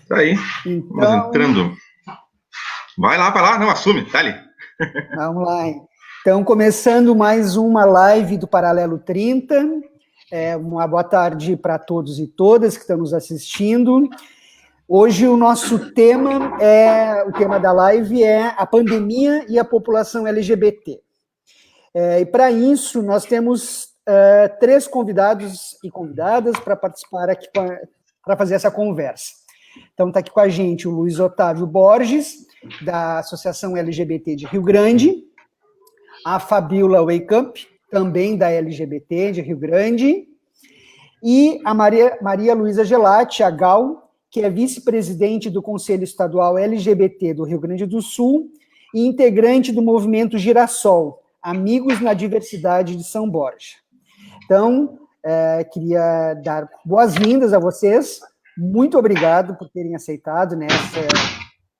Tá aí, então, vamos entrando. Vai lá, não, assume, tá ali. Vamos lá. Então, começando mais uma live do Paralelo 30. Uma boa tarde para todos e todas que estão nos assistindo. Hoje o nosso tema o tema da live é a pandemia e a população LGBT. E para isso nós temos 3 convidados e convidadas para participar aqui para fazer essa conversa. Então está aqui com a gente o Luiz Otávio Borges, da Associação LGBT de Rio Grande, a Fabiola Wake Up, também da LGBT de Rio Grande, e a Maria Luísa Gelati, a Gal, que é vice-presidente do Conselho Estadual LGBT do Rio Grande do Sul e integrante do movimento Girassol, Amigos na Diversidade de São Borja. Então, queria dar boas-vindas a vocês. Muito obrigado por terem aceitado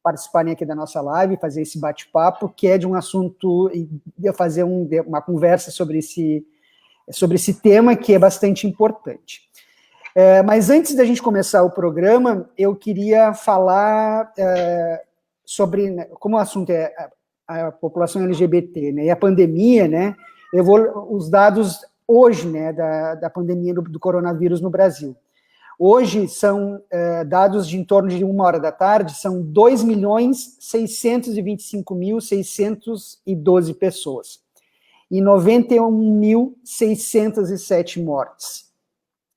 participarem aqui da nossa live, fazer esse bate-papo, que é de um assunto, e fazer uma conversa sobre esse tema, que é bastante importante. Mas antes da gente começar o programa, eu queria falar sobre, como o assunto é a população LGBT, né, e a pandemia, né, os dados hoje, né, da pandemia do coronavírus no Brasil. Hoje são dados de em torno de 1h da tarde, são 2.625.612 pessoas e 91.607 mortes.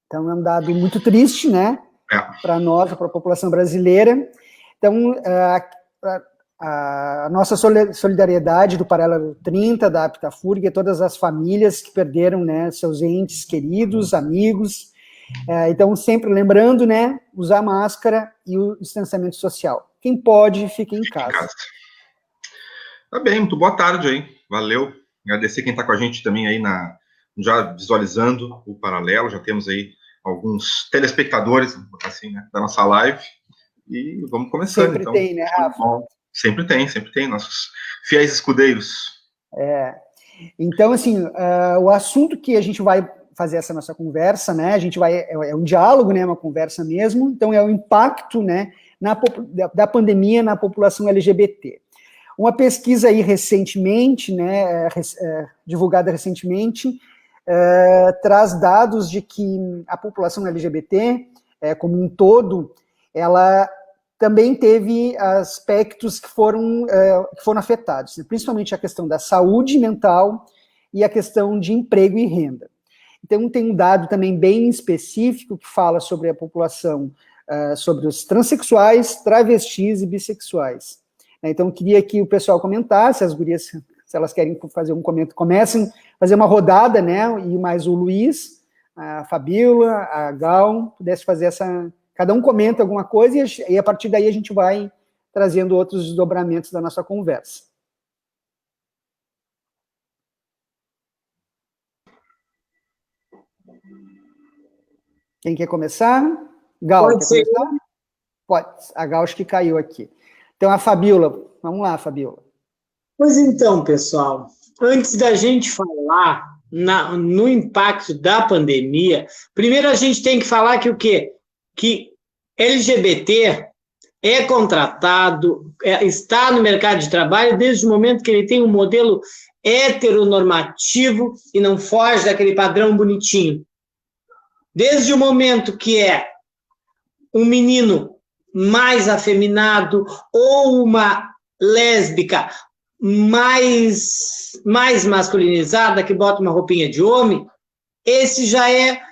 Então, é um dado muito triste, né, para nós, para a população brasileira. Então, a nossa solidariedade do Paralelo 30, da Aptafurg, e todas as famílias que perderam, né, seus entes queridos, amigos. Então, sempre lembrando, né, usar máscara e o distanciamento social. Quem pode, fique em casa. Tá bem, muito boa tarde aí, valeu. Agradecer quem está com a gente também aí, já visualizando o Paralelo, já temos aí alguns telespectadores, assim, né, da nossa live, e vamos começando. Sempre então. Tem, né, Rafa? Bom, sempre tem, nossos fiéis escudeiros. Então, assim, o assunto que a gente vai fazer essa nossa conversa, né, a gente é um diálogo, né, uma conversa mesmo, então é o impacto, né, da pandemia na população LGBT. Uma pesquisa aí recentemente, né, divulgada recentemente, traz dados de que a população LGBT, como um todo, ela também teve aspectos que foram afetados, né, principalmente a questão da saúde mental e a questão de emprego e renda. Então, tem um dado também bem específico que fala sobre a população, sobre os transexuais, travestis e bissexuais. Então, queria que o pessoal comentasse, as gurias, se elas querem fazer um comentário, comecem a fazer uma rodada, né, e mais o Luiz, a Fabiola, a Gal, pudesse fazer cada um comenta alguma coisa, e a partir daí a gente vai trazendo outros desdobramentos da nossa conversa. Quem quer começar? Gal, pode ser. Começar? Pode. A Gal acho que caiu aqui. Então, a Fabiola. Vamos lá, Fabiola. Pois então, pessoal, antes da gente falar no impacto da pandemia, primeiro a gente tem que falar que o quê? Que LGBT é contratado, está no mercado de trabalho desde o momento que ele tem um modelo heteronormativo e não foge daquele padrão bonitinho. Desde o momento que é um menino mais afeminado ou uma lésbica mais masculinizada, que bota uma roupinha de homem, esse já é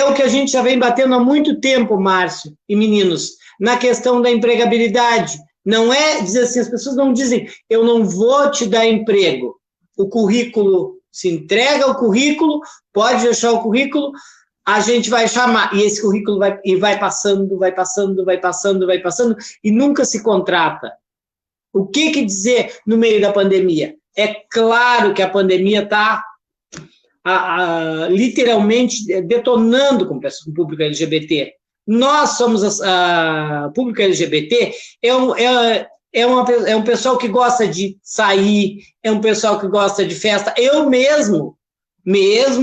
o que a gente já vem batendo há muito tempo, Márcio e meninos, na questão da empregabilidade. Não é dizer assim, as pessoas não dizem, eu não vou te dar emprego. o currículo, se entrega o currículo, pode deixar o currículo, a gente vai chamar, e esse currículo vai passando, e nunca se contrata. O que dizer no meio da pandemia? É claro que a pandemia está literalmente detonando com o público LGBT. Nós somos o público LGBT, é um pessoal que gosta de sair, é um pessoal que gosta de festa. Eu mesmo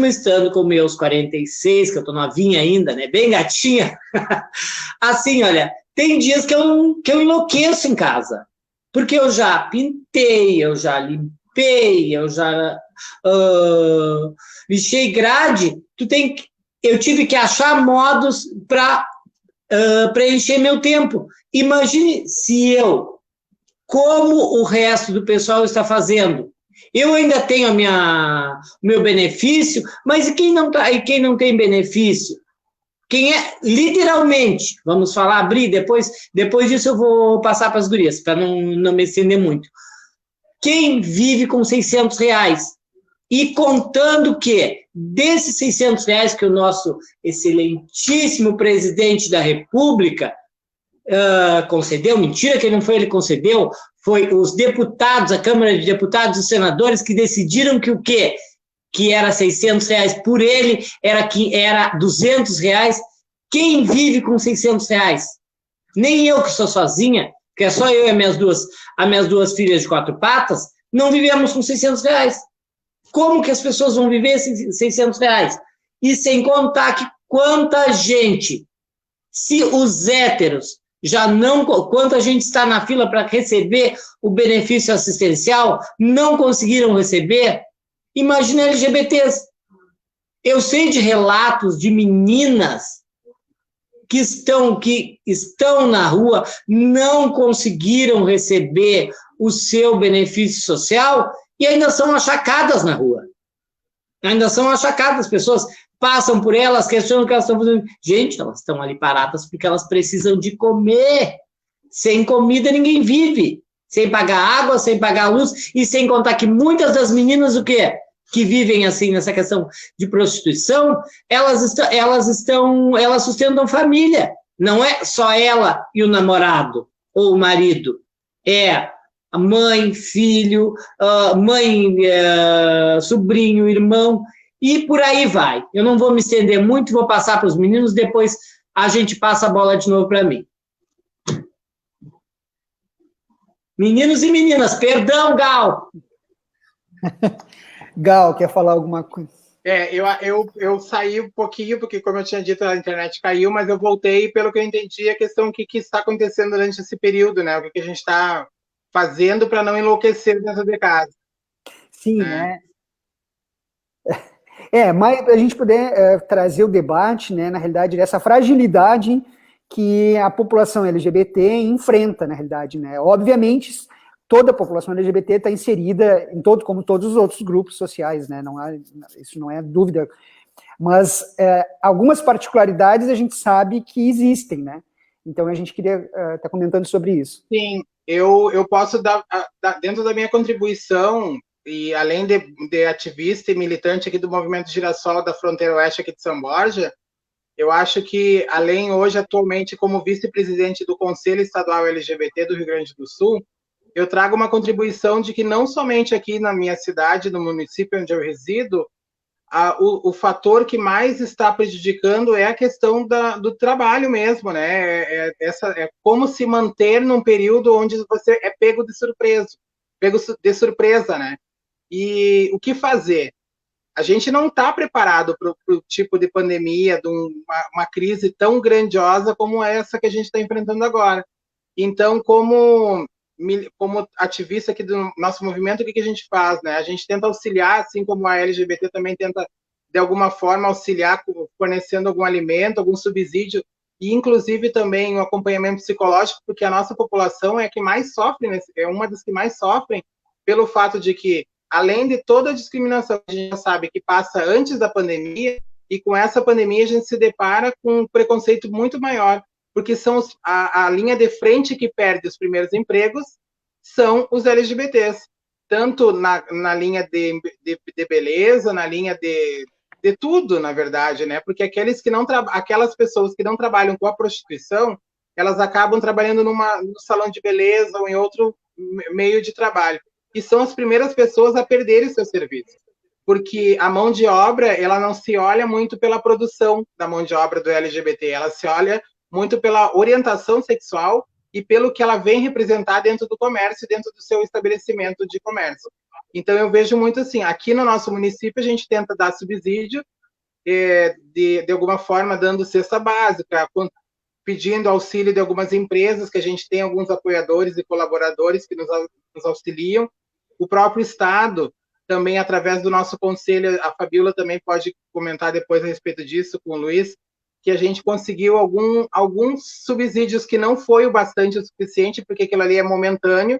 estando com meus 46, que eu estou novinha ainda, né, bem gatinha, assim, olha, tem dias que eu enlouqueço em casa, porque eu já pintei, eu já limpei, eu já lixei grade, eu tive que achar modos para preencher meu tempo. Imagine se eu, como o resto do pessoal está fazendo, eu ainda tenho meu benefício, mas e quem não tem benefício? Quem é, literalmente, vamos falar, abrir, depois disso eu vou passar para as gurias, para não me estender muito. Quem vive com R$600, e contando que, desses R$600 que o nosso excelentíssimo presidente da República concedeu, mentira que não foi ele que concedeu, foi os deputados, a Câmara de Deputados e os senadores que decidiram que o quê? Que era R$600 por ele, era R$200. Quem vive com R$600? Nem eu que sou sozinha, que é só eu e as minhas duas filhas de 4 patas, não vivemos com R$600. Como que as pessoas vão viver R$600? E sem contar que quanta gente, se os héteros quanta gente está na fila para receber o benefício assistencial, não conseguiram receber, imagina LGBTs. Eu sei de relatos de meninas que estão na rua, não conseguiram receber o seu benefício social e ainda são achacadas na rua. Ainda são achacadas, as pessoas passam por elas, questionam o que elas estão fazendo. Gente, elas estão ali paradas porque elas precisam de comer. Sem comida ninguém vive. Sem pagar água, sem pagar luz, e sem contar que muitas das meninas, o quê? Que vivem assim nessa questão de prostituição, elas sustentam família. Não é só ela e o namorado ou o marido. É a mãe, filho, sobrinho, irmão, e por aí vai. Eu não vou me estender muito, vou passar para os meninos, depois a gente passa a bola de novo para mim. Meninos e meninas, perdão, Gal. Gal, quer falar alguma coisa? Eu saí um pouquinho, porque, como eu tinha dito, a internet caiu, mas eu voltei, pelo que eu entendi, a questão que está acontecendo durante esse período, né? O que a gente está fazendo para não enlouquecer dentro de casa. Sim, né? Mas para a gente poder trazer o debate, né, na realidade, dessa fragilidade que a população LGBT enfrenta, na realidade, né? Obviamente, toda a população LGBT está inserida como todos os outros grupos sociais, né? Isso não é dúvida. Mas algumas particularidades a gente sabe que existem, né? Então a gente queria estar comentando sobre isso. Sim, eu posso dar, dentro da minha contribuição, e além de ativista e militante aqui do Movimento Girassol da Fronteira Oeste aqui de São Borja, eu acho que, além hoje, atualmente, como vice-presidente do Conselho Estadual LGBT do Rio Grande do Sul, eu trago uma contribuição de que não somente aqui na minha cidade, no município onde eu resido, o fator que mais está prejudicando é a questão do trabalho mesmo, né? É como se manter num período onde você é pego de surpresa, né? E o que fazer? A gente não está preparado para o tipo de pandemia, de uma crise tão grandiosa como essa que a gente está enfrentando agora. Então, como ativista aqui do nosso movimento, o que a gente faz, né? A gente tenta auxiliar, assim como a LGBT também tenta, de alguma forma, auxiliar, fornecendo algum alimento, algum subsídio, e inclusive também um acompanhamento psicológico, porque a nossa população é a que mais sofre, é uma das que mais sofrem, pelo fato de que, além de toda a discriminação que a gente já sabe que passa antes da pandemia, e com essa pandemia a gente se depara com um preconceito muito maior, porque são a linha de frente que perde os primeiros empregos são os LGBTs. tanto na linha de beleza, na linha de tudo, na verdade, né? Porque aquelas pessoas que não trabalham com a prostituição, elas acabam trabalhando no salão de beleza ou em outro meio de trabalho. E são as primeiras pessoas a perderem seu serviço. Porque a mão de obra, ela não se olha muito pela produção da mão de obra do LGBT, ela se olha muito pela orientação sexual e pelo que ela vem representar dentro do comércio, dentro do seu estabelecimento de comércio. Então, eu vejo muito assim, aqui no nosso município, a gente tenta dar subsídio, de alguma forma, dando cesta básica, pedindo auxílio de algumas empresas, que a gente tem alguns apoiadores e colaboradores que nos auxiliam. O próprio Estado, também através do nosso conselho, a Fabíola também pode comentar depois a respeito disso com o Luiz, que a gente conseguiu alguns subsídios que não foi o bastante o suficiente, porque aquilo ali é momentâneo.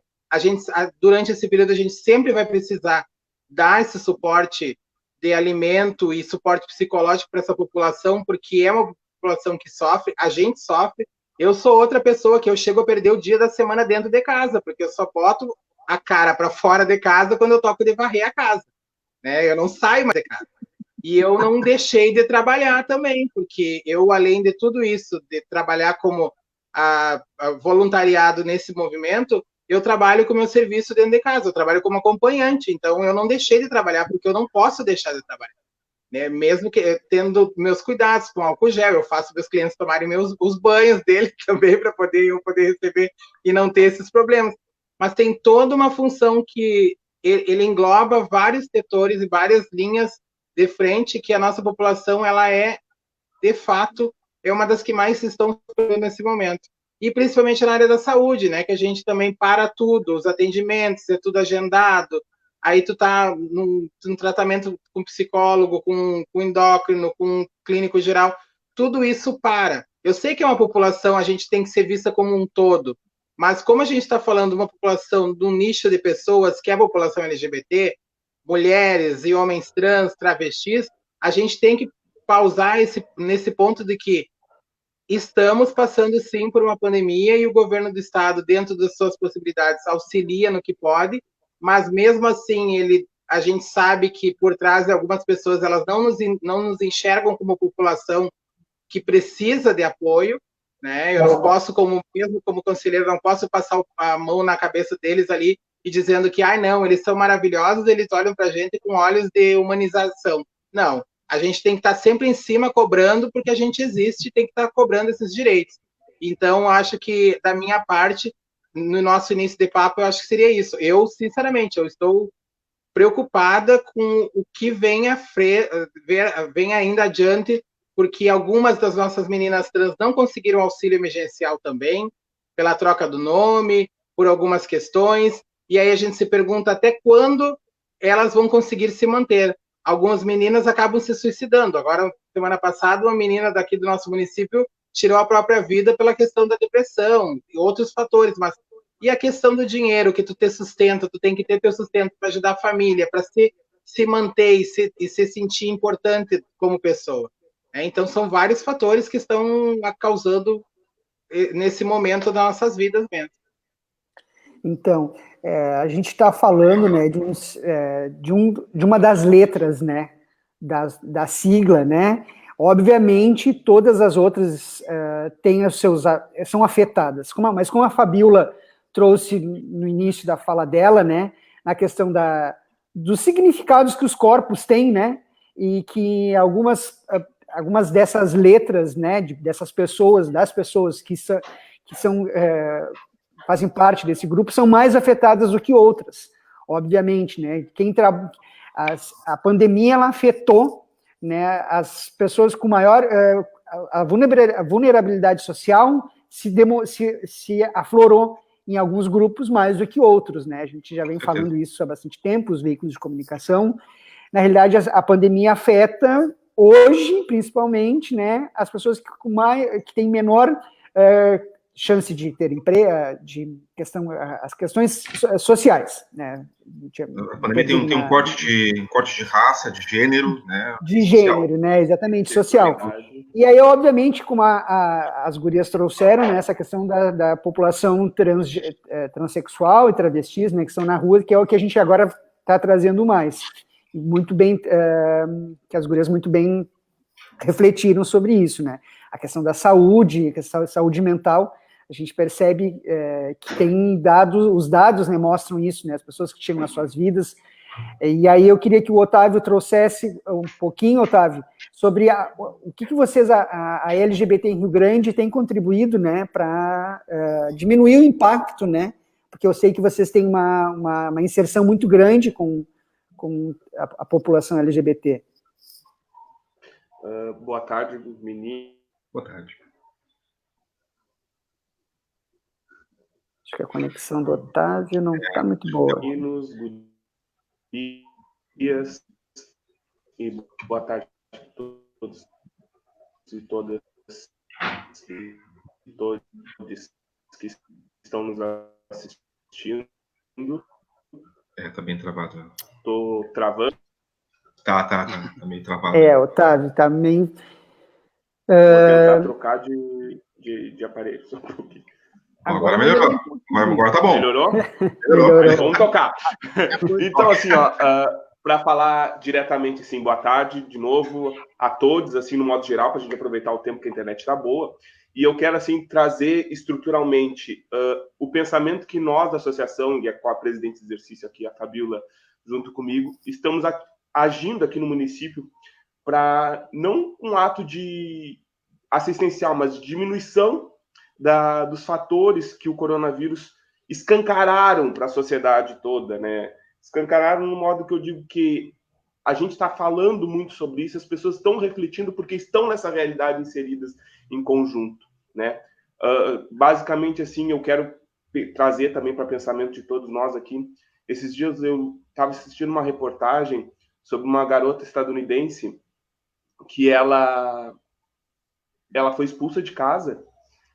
Durante esse período, a gente sempre vai precisar dar esse suporte de alimento e suporte psicológico para essa população, porque é uma população que sofre, a gente sofre. Eu sou outra pessoa que eu chego a perder o dia da semana dentro de casa, porque eu só boto a cara para fora de casa quando eu toco de varrer a casa, né? Eu não saio mais de casa. E eu não deixei de trabalhar também, porque eu, além de tudo isso, de trabalhar como voluntariado nesse movimento, eu trabalho com o meu serviço dentro de casa, eu trabalho como acompanhante, então eu não deixei de trabalhar, porque eu não posso deixar de trabalhar. Né? Mesmo que tendo meus cuidados com álcool gel, eu faço meus clientes tomarem os banhos dele também, para eu poder receber e não ter esses problemas. Mas tem toda uma função que ele engloba vários setores e várias linhas de frente, que a nossa população, ela de fato, é uma das que mais estão sofrendo nesse momento. E principalmente na área da saúde, né, que a gente também para tudo, os atendimentos, é tudo agendado, aí tu tá num tratamento com psicólogo, com endócrino, com clínico geral, tudo isso para. Eu sei que é uma população, a gente tem que ser vista como um todo, mas como a gente está falando de uma população, de um nicho de pessoas, que é a população LGBT, mulheres e homens trans, travestis, a gente tem que pausar nesse ponto de que estamos passando, sim, por uma pandemia e o governo do estado, dentro das suas possibilidades, auxilia no que pode, mas mesmo assim, a gente sabe que por trás de algumas pessoas, elas não nos enxergam como população que precisa de apoio, né? Eu não posso, mesmo como conselheiro, não posso passar a mão na cabeça deles ali e dizendo que, não, eles são maravilhosos, eles olham para a gente com olhos de humanização. Não, a gente tem que estar sempre em cima cobrando, porque a gente existe e tem que estar cobrando esses direitos. Então, acho que, da minha parte, no nosso início de papo, eu acho que seria isso. Eu, sinceramente, eu estou preocupada com o que vem ainda adiante, porque algumas das nossas meninas trans não conseguiram auxílio emergencial também, pela troca do nome, por algumas questões, e aí a gente se pergunta até quando elas vão conseguir se manter. Algumas meninas acabam se suicidando. Agora, semana passada, uma menina daqui do nosso município tirou a própria vida pela questão da depressão e outros fatores, mas e a questão do dinheiro, que tu te sustenta, tu tem que ter teu sustento para ajudar a família, para se manter e se sentir importante como pessoa. Então, são vários fatores que estão causando nesse momento das nossas vidas mesmo. Então, a gente está falando, né, de uma das letras, né, da sigla, né? Obviamente, todas as outras são afetadas, mas como a Fabíola trouxe no início da fala dela, né, na questão dos significados que os corpos têm, né, e que algumas dessas letras, né, das pessoas que fazem parte desse grupo, são mais afetadas do que outras, obviamente, né? A pandemia, ela afetou, né, as pessoas com maior a vulnerabilidade social se aflorou em alguns grupos mais do que outros, né? A gente já vem falando isso há bastante tempo, os veículos de comunicação. Na realidade, a pandemia afeta hoje, principalmente, né, as pessoas que têm menor chance de ter emprego, as questões sociais, né? A pandemia tem um corte de raça, de gênero, né? De gênero, né? Exatamente, social. E aí, obviamente, como as gurias trouxeram, né, essa questão da população transexual e travestis, né, que estão na rua, que é o que a gente agora está trazendo mais. Muito bem, que as gurias muito bem refletiram sobre isso, né? A questão da saúde, a questão da saúde mental, a gente percebe que tem os dados, né, mostram isso, né, as pessoas que chegam nas suas vidas. E aí eu queria que o Otávio trouxesse um pouquinho, Otávio, sobre o que vocês, a LGBT em Rio Grande, tem contribuído, né, para diminuir o impacto, né, porque eu sei que vocês têm uma inserção muito grande com a população LGBT. Boa tarde, menino. Boa tarde. Acho que a conexão do Otávio não está muito boa. Meninos, dias e boa tarde a todos e todas e todos que estão nos assistindo. Tá bem travado. Estou travando. Tá meio travado. Otávio, tá meio... Vou tentar trocar de aparelho só um pouquinho. Agora melhorou. Agora tá bom. Melhorou? Melhorou. Vamos tocar. Então, assim, para falar diretamente, assim, boa tarde de novo a todos, assim, no modo geral, para a gente aproveitar o tempo que a internet está boa. E eu quero, assim, trazer estruturalmente o pensamento que nós, da associação, e com a presidente de exercício aqui, a Fabiola, junto comigo, estamos agindo aqui no município para não um ato de assistencial, mas de diminuição dos fatores que o coronavírus escancararam para a sociedade toda, né? Escancararam no modo que eu digo que a gente está falando muito sobre isso, as pessoas estão refletindo porque estão nessa realidade inseridas em conjunto, né? Basicamente, assim, eu quero trazer também para pensamento de todos nós aqui. Esses dias eu estava assistindo uma reportagem sobre uma garota estadunidense que ela foi expulsa de casa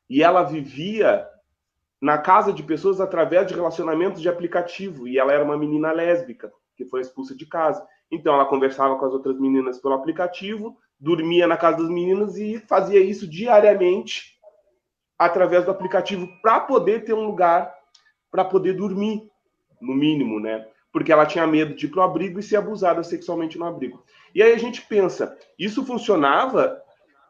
e ela vivia na casa de pessoas através de relacionamentos de aplicativo, e ela era uma menina lésbica que foi expulsa de casa. Então ela conversava com as outras meninas pelo aplicativo, dormia na casa das meninas e fazia isso diariamente através do aplicativo para poder ter um lugar para poder dormir, no mínimo, né? Porque ela tinha medo de ir para o abrigo e ser abusada sexualmente no abrigo. E aí a gente pensa, isso funcionava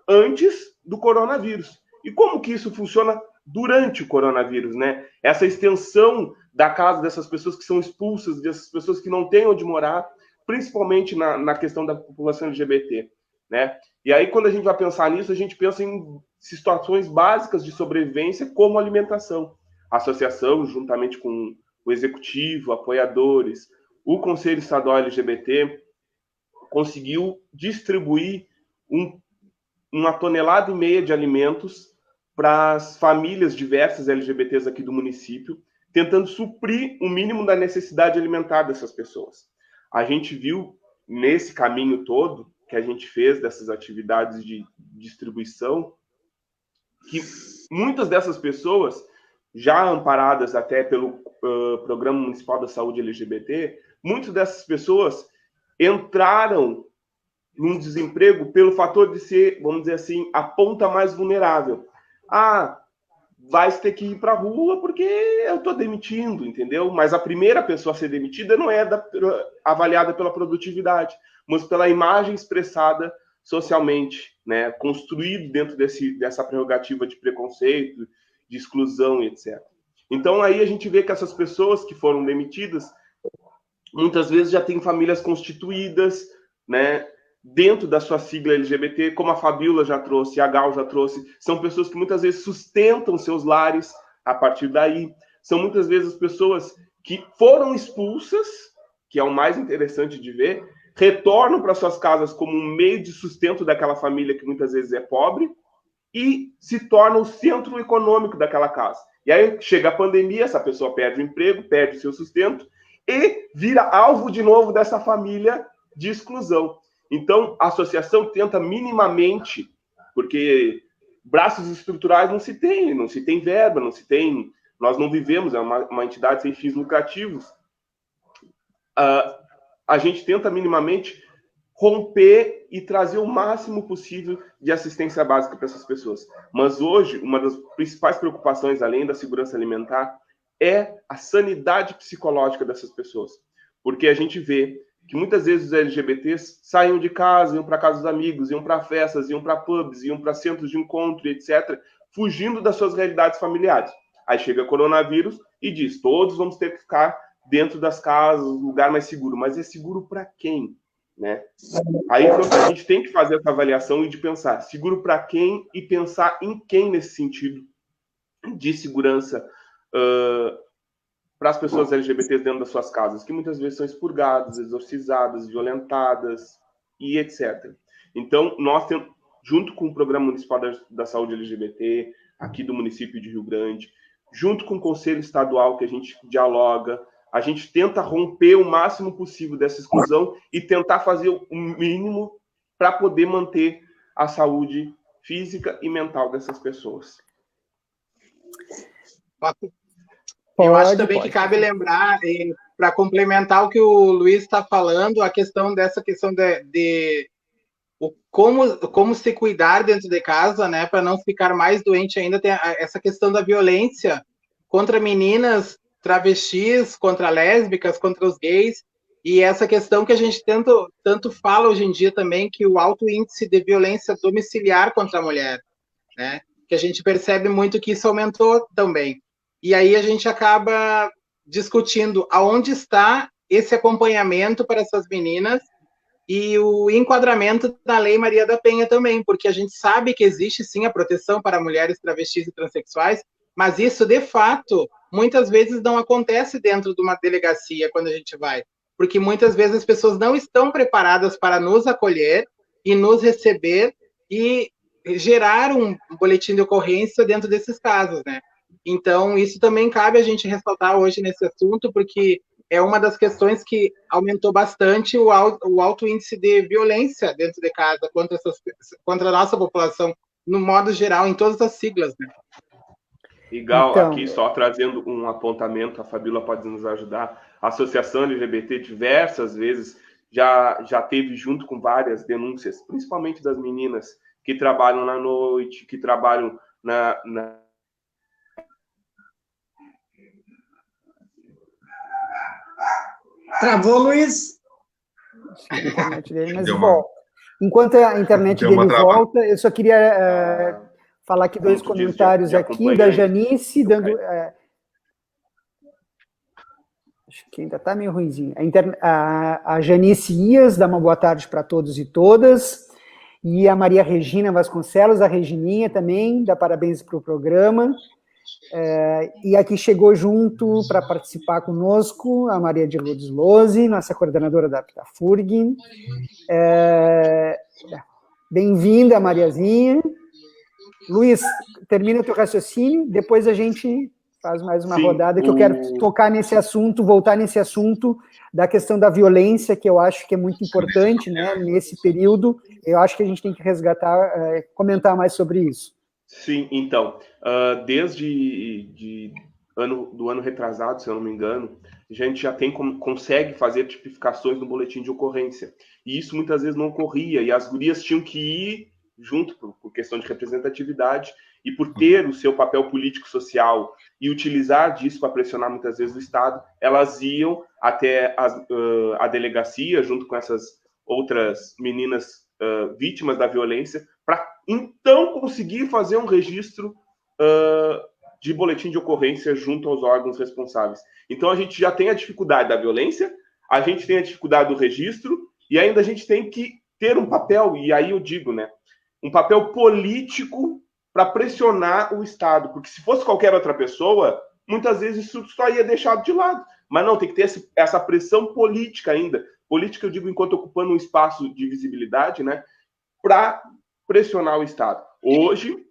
antes do coronavírus. E como que isso funciona durante o coronavírus, né? Essa extensão da casa dessas pessoas que são expulsas, dessas pessoas que não têm onde morar, principalmente na questão da população LGBT, né? E aí, quando a gente vai pensar nisso, a gente pensa em situações básicas de sobrevivência, como alimentação. A associação, juntamente com o executivo, apoiadores, o Conselho Estadual LGBT, conseguiu distribuir 1,5 tonelada de alimentos para as famílias diversas LGBTs aqui do município, tentando suprir o mínimo da necessidade alimentar dessas pessoas. A gente viu, nesse caminho todo que a gente fez dessas atividades de distribuição, que muitas dessas pessoas, já amparadas até pelo Programa Municipal da Saúde LGBT, muitas dessas pessoas entraram num desemprego pelo fator de ser, vamos dizer assim, a ponta mais vulnerável. Vai ter que ir para a rua porque eu estou demitindo, entendeu? Mas a primeira pessoa a ser demitida não é avaliada pela produtividade, mas pela imagem expressada socialmente, né? Construído dentro dessa prerrogativa de preconceito, de exclusão, etc. Então, aí a gente vê que essas pessoas que foram demitidas, muitas vezes já têm famílias constituídas, né? Dentro da sua sigla LGBT, como a Fabiola já trouxe, a Gal já trouxe, são pessoas que muitas vezes sustentam seus lares a partir daí. São muitas vezes as pessoas que foram expulsas, que é o mais interessante de ver, retornam para suas casas como um meio de sustento daquela família que muitas vezes é pobre e se torna o centro econômico daquela casa. E aí chega a pandemia, essa pessoa perde o emprego, perde o seu sustento e vira alvo de novo dessa família de exclusão. Então, a associação tenta minimamente, porque braços estruturais não se tem verba, nós não vivemos, é uma entidade sem fins lucrativos. A gente tenta minimamente romper e trazer o máximo possível de assistência básica para essas pessoas. Mas hoje, uma das principais preocupações, além da segurança alimentar, é a sanidade psicológica dessas pessoas. Porque a gente vê que muitas vezes os LGBTs saíam de casa, iam para casa dos amigos, iam para festas, iam para pubs, iam para centros de encontro, etc., fugindo das suas realidades familiares. Aí chega o coronavírus e diz, todos vamos ter que ficar dentro das casas, lugar mais seguro. Mas é seguro para quem? Né? Aí a gente tem que fazer essa avaliação e de pensar seguro para quem e pensar em quem nesse sentido de segurança para as pessoas LGBTs dentro das suas casas, que muitas vezes são expurgadas, exorcizadas, violentadas e etc. Então, nós temos, junto com o Programa Municipal da Saúde LGBT, aqui do município de Rio Grande, junto com o Conselho Estadual, que a gente dialoga, a gente tenta romper o máximo possível dessa exclusão e tentar fazer o mínimo para poder manter a saúde física e mental dessas pessoas. Eu acho também que cabe lembrar, para complementar o que o Luiz está falando, a questão de como se cuidar dentro de casa, né, para não ficar mais doente ainda. Tem essa questão da violência contra meninas travestis, contra lésbicas, contra os gays, e essa questão que a gente tanto fala hoje em dia também, que o alto índice de violência domiciliar contra a mulher, né, que a gente percebe muito que isso aumentou também. E aí a gente acaba discutindo aonde está esse acompanhamento para essas meninas e o enquadramento da Lei Maria da Penha também, porque a gente sabe que existe sim a proteção para mulheres travestis e transexuais, mas isso, de fato, muitas vezes não acontece dentro de uma delegacia quando a gente vai, porque muitas vezes as pessoas não estão preparadas para nos acolher e nos receber e gerar um boletim de ocorrência dentro desses casos, né? Então, isso também cabe a gente ressaltar hoje nesse assunto, porque é uma das questões que aumentou bastante o alto índice de violência dentro de casa contra a nossa população, no modo geral, em todas as siglas, né? Legal, então, aqui só trazendo um apontamento, a Fabíola pode nos ajudar. A Associação LGBT diversas vezes já teve junto com várias denúncias, principalmente das meninas que trabalham na noite, que trabalham na... Travou, Luiz? A internet dele, mas volta. Enquanto a internet dele volta, eu só queria falar aqui dois comentários aqui, da Janice, dando... acho que ainda está meio ruimzinho. A Janice Ias dá uma boa tarde para todos e todas, e a Maria Regina Vasconcelos, a Regininha também, dá parabéns para o programa. E aqui chegou junto para participar conosco a Maria de Lourdes Lose, nossa coordenadora da FURG. Bem-vinda, Mariazinha. Luiz, termina o teu raciocínio, depois a gente faz mais uma rodada, que eu quero tocar nesse assunto, voltar nesse assunto da questão da violência, que eu acho que é muito importante, né, nesse período. Eu acho que a gente tem que resgatar, comentar mais sobre isso. Sim, então, desde do ano retrasado, se eu não me engano, a gente já consegue fazer tipificações no boletim de ocorrência. E isso muitas vezes não ocorria, e as gurias tinham que ir junto por questão de representatividade e por ter o seu papel político-social e utilizar disso para pressionar muitas vezes o Estado, elas iam até a delegacia junto com essas outras meninas vítimas da violência para então conseguir fazer um registro de boletim de ocorrência junto aos órgãos responsáveis. Então a gente já tem a dificuldade da violência, a gente tem a dificuldade do registro e ainda a gente tem que ter um papel, e aí eu digo, né, um papel político para pressionar o Estado, porque se fosse qualquer outra pessoa, muitas vezes isso só ia deixado de lado. Mas não, tem que ter essa pressão política ainda. Política, eu digo, enquanto ocupando um espaço de visibilidade, né, para pressionar o Estado. Hoje,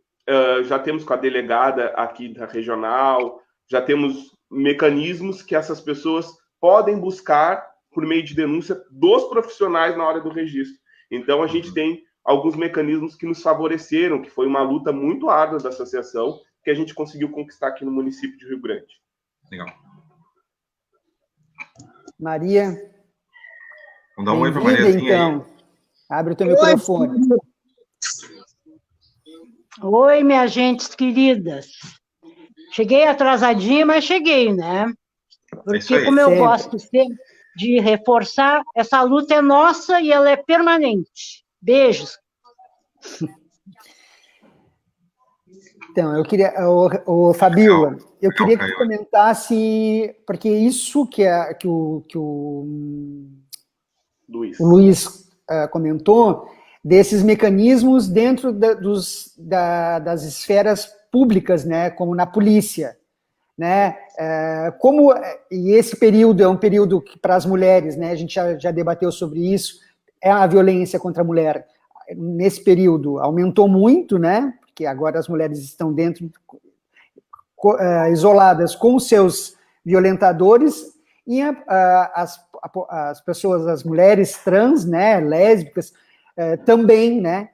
já temos com a delegada aqui da regional, já temos mecanismos que essas pessoas podem buscar por meio de denúncia dos profissionais na hora do registro. Então, a gente tem alguns mecanismos que nos favoreceram, que foi uma luta muito árdua da associação, que a gente conseguiu conquistar aqui no município de Rio Grande. Legal. Maria. Vamos dar um oi para a Mariazinha então. Aí. Abre o teu microfone. Oi, minhas gentes queridas. Cheguei atrasadinha, mas cheguei, né? Porque, como eu gosto sempre de reforçar, essa luta é nossa e ela é permanente. Beijos. Então, eu queria, Fabiola, eu queria que tu comentasse, porque isso que o Luiz comentou, desses mecanismos dentro das esferas públicas, né, como na polícia, né, e esse período é um período que para as mulheres, né, a gente já debateu sobre isso, é a violência contra a mulher, nesse período aumentou muito, né, porque agora as mulheres estão dentro, isoladas com os seus violentadores, e as pessoas, as mulheres trans, né, lésbicas, também, né,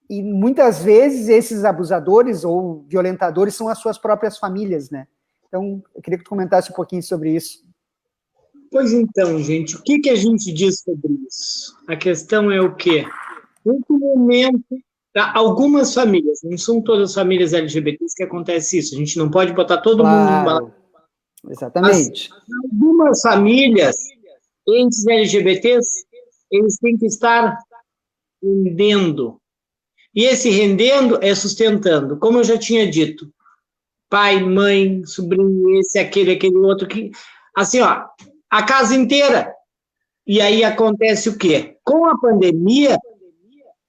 e muitas vezes esses abusadores ou violentadores são as suas próprias famílias, né. Então, eu queria que tu comentasse um pouquinho sobre isso. Pois então, gente, o que a gente diz sobre isso? A questão é o quê? Nesse momento, algumas famílias, não são todas as famílias LGBTs que acontece isso, a gente não pode botar todo mundo no balaio. Exatamente. Algumas famílias, entes LGBTs, eles têm que estar rendendo. E esse rendendo é sustentando, como eu já tinha dito, pai, mãe, sobrinho, esse, aquele outro, que, assim, ó, a casa inteira. E aí acontece o quê? Com a pandemia,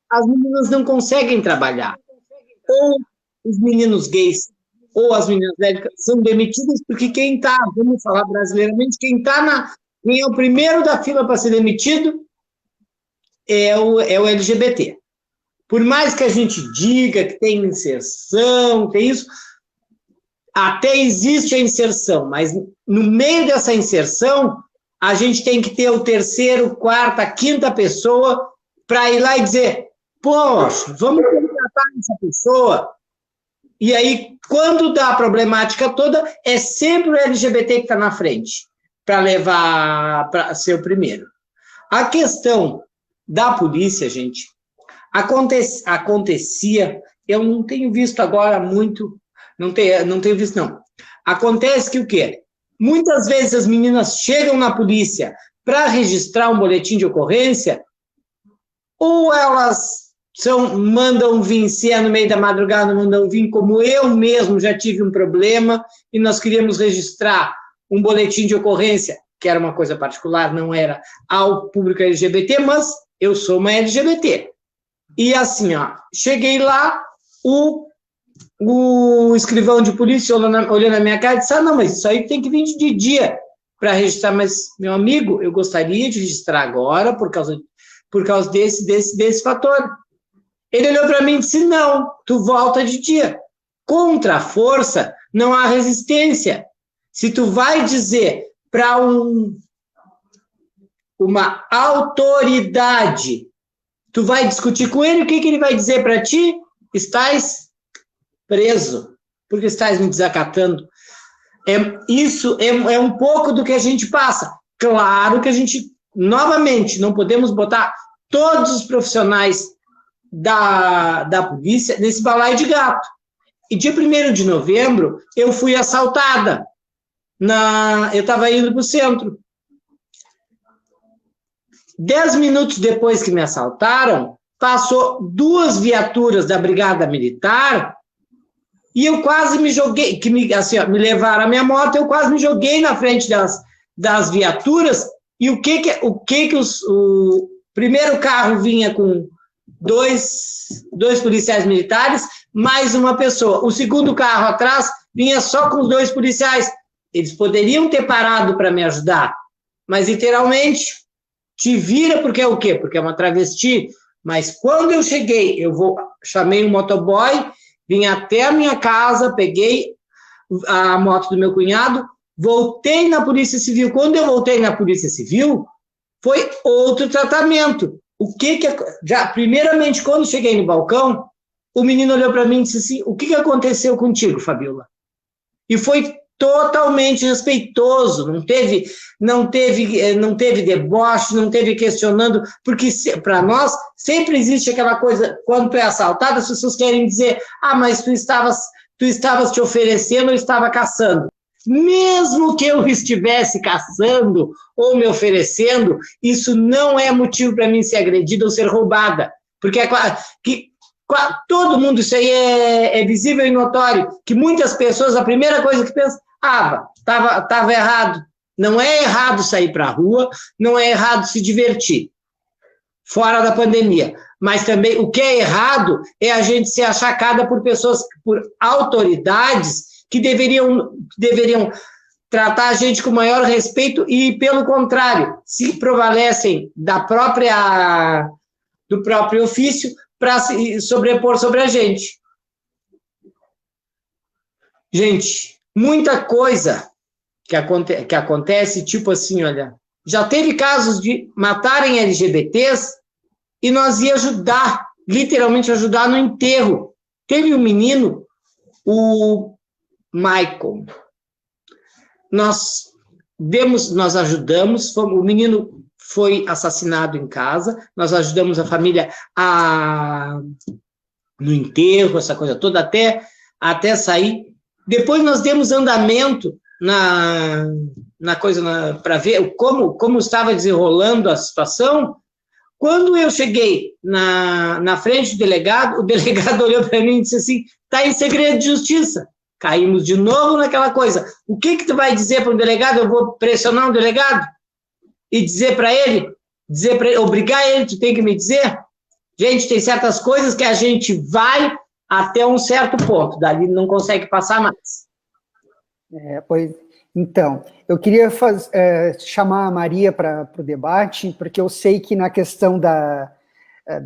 as meninas não conseguem trabalhar. Ou os meninos gays, ou as meninas lésbicas são demitidas porque quem está, vamos falar brasileiramente, quem é o primeiro da fila para ser demitido é o LGBT. Por mais que a gente diga que tem inserção, tem isso, até existe a inserção, mas no meio dessa inserção, a gente tem que ter o terceiro, quarta, quinta pessoa para ir lá e dizer, poxa, vamos contratar essa pessoa. E aí, quando dá a problemática toda, é sempre o LGBT que está na frente, para levar, para ser o primeiro. A questão da polícia, gente, acontecia, eu não tenho visto agora muito, não tenho visto, não. Acontece que o quê? Muitas vezes as meninas chegam na polícia para registrar um boletim de ocorrência, ou elas mandam vir, se é no meio da madrugada, mandam vir, como eu mesmo já tive um problema, e nós queríamos registrar um boletim de ocorrência, que era uma coisa particular, não era ao público LGBT, mas eu sou uma LGBT. E assim, ó, cheguei lá, o escrivão de polícia olhou na minha cara e disse, não, mas isso aí tem que vir de dia para registrar, mas, meu amigo, eu gostaria de registrar agora por causa desse fator. Ele olhou para mim e disse, não, tu volta de dia. Contra a força, não há resistência. Se tu vai dizer para uma autoridade, tu vai discutir com ele, o que ele vai dizer para ti? Estás preso, porque estás me desacatando. Isso é um pouco do que a gente passa. Claro que a gente, novamente, não podemos botar todos os profissionais da polícia nesse balaio de gato. E dia 1º de novembro, eu fui assaltada. Eu estava indo para o centro. 10 minutos depois que me assaltaram, passou 2 viaturas da Brigada Militar e eu quase me joguei, me levaram a minha moto, eu quase me joguei na frente das viaturas. E o primeiro carro vinha com 2 policiais militares, mais uma pessoa. O segundo carro atrás vinha só com os 2 policiais. Eles poderiam ter parado para me ajudar, mas literalmente te vira porque é o quê? Porque é uma travesti. Mas quando eu cheguei, chamei um motoboy, vim até a minha casa, peguei a moto do meu cunhado, voltei na Polícia Civil. Quando eu voltei na Polícia Civil, foi outro tratamento. Já, primeiramente, quando cheguei no balcão, o menino olhou para mim e disse assim, o que aconteceu contigo, Fabiola? E foi totalmente respeitoso, não teve deboche, não teve questionando, porque para nós sempre existe aquela coisa, quando tu é assaltado, as pessoas querem dizer, mas tu estavas te oferecendo ou estava caçando. Mesmo que eu estivesse caçando ou me oferecendo, isso não é motivo para mim ser agredida ou ser roubada, porque é claro que todo mundo, isso aí é visível e notório, que muitas pessoas, a primeira coisa que pensam, estava errado. Não é errado sair para a rua, não é errado se divertir, fora da pandemia. Mas também o que é errado é a gente ser achacada por pessoas, por autoridades que deveriam tratar a gente com maior respeito e, pelo contrário, se prevalecem do próprio ofício para se sobrepor sobre a gente. Gente, muita coisa que acontece, tipo assim, olha, já teve casos de matarem LGBTs e nós ia ajudar, literalmente ajudar no enterro. Teve um menino, o Michael. Nós ajudamos, o menino foi assassinado em casa, nós ajudamos a família no enterro, essa coisa toda, até sair. Depois nós demos andamento na coisa, para ver como estava desenrolando a situação. Quando eu cheguei na frente do delegado, o delegado olhou para mim e disse assim, está em segredo de justiça. Caímos de novo naquela coisa. O que tu vai dizer para um delegado? Eu vou pressionar um delegado? E dizer para ele, obrigar ele, tu tem que me dizer? Gente, tem certas coisas que a gente vai até um certo ponto, dali não consegue passar mais. Então, eu queria chamar a Maria para o debate, porque eu sei que na questão da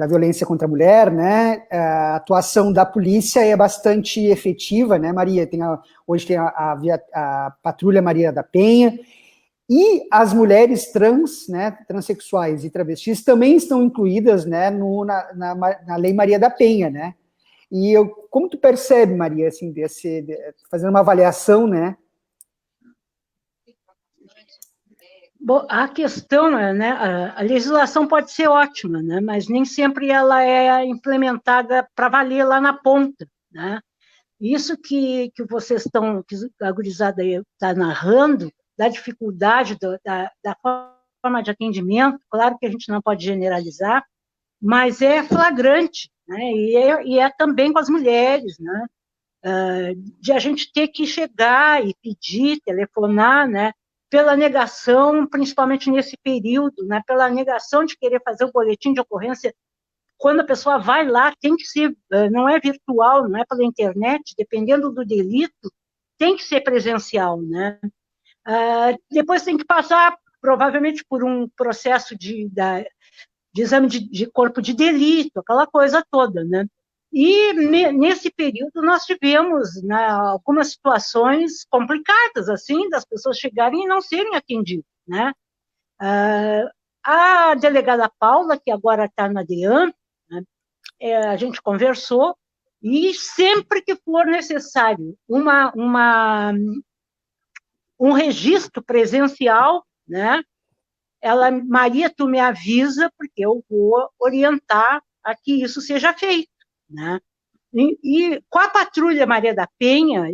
violência contra a mulher, né, a atuação da polícia é bastante efetiva, né, Maria? Hoje tem a Patrulha Maria da Penha, e as mulheres trans, né, transexuais e travestis também estão incluídas, né, na Lei Maria da Penha, né? E como tu percebe, Maria, assim, fazendo uma avaliação, né? Bom, a questão, né, a legislação pode ser ótima, né, mas nem sempre ela é implementada para valer lá na ponta, né? Isso que vocês estão, que a gurizada está narrando, da dificuldade da forma de atendimento, claro que a gente não pode generalizar, mas é flagrante, né? E é também com as mulheres, né? De a gente ter que chegar e pedir, telefonar, né? Pela negação, principalmente nesse período, né? Pela negação de querer fazer o boletim de ocorrência. Quando a pessoa vai lá, tem que ser, não é virtual, não é pela internet, dependendo do delito, tem que ser presencial, né? Depois tem que passar, provavelmente, por um processo de exame de corpo de delito, aquela coisa toda, né? E nesse período nós tivemos, né, algumas situações complicadas, assim, das pessoas chegarem e não serem atendidas, né? A delegada Paula, que agora está na DEAN, né, a gente conversou, e sempre que for necessário um registro presencial, né? Maria, tu me avisa, porque eu vou orientar a que isso seja feito, né? E com a Patrulha Maria da Penha,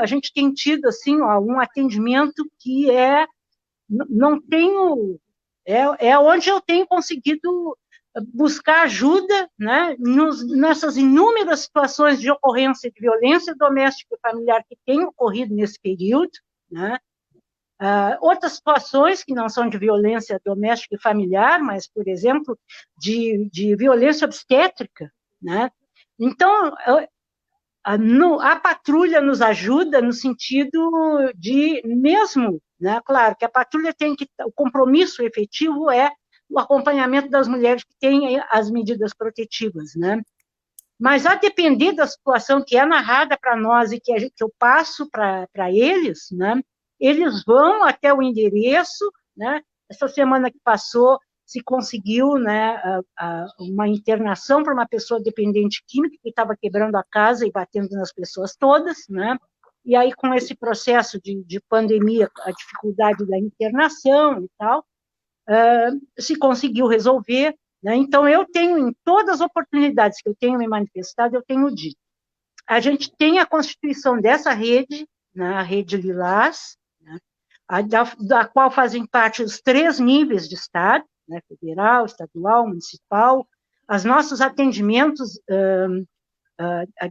a gente tem tido assim, um atendimento que não tenho, onde eu tenho conseguido buscar ajuda, né? Nessas inúmeras situações de ocorrência de violência doméstica e familiar que tem ocorrido nesse período, né? Outras situações que não são de violência doméstica e familiar, mas, por exemplo, de violência obstétrica, né? Então, a patrulha nos ajuda no sentido de mesmo, né? Claro que a patrulha o compromisso efetivo é o acompanhamento das mulheres que têm as medidas protetivas, né? Mas a depender da situação que é narrada para nós e que eu passo para eles, né? Eles vão até o endereço, né? Essa semana que passou, se conseguiu, né, uma internação para uma pessoa dependente química que estava quebrando a casa e batendo nas pessoas todas, né? E aí, com esse processo de pandemia, a dificuldade da internação e tal, se conseguiu resolver, né? Então, eu tenho, em todas as oportunidades que eu tenho me manifestado, eu tenho dito. A gente tem a constituição dessa rede, né, a Rede Lilás, né, da qual fazem parte os 3 níveis de Estado, né, federal, estadual, municipal, os nossos atendimentos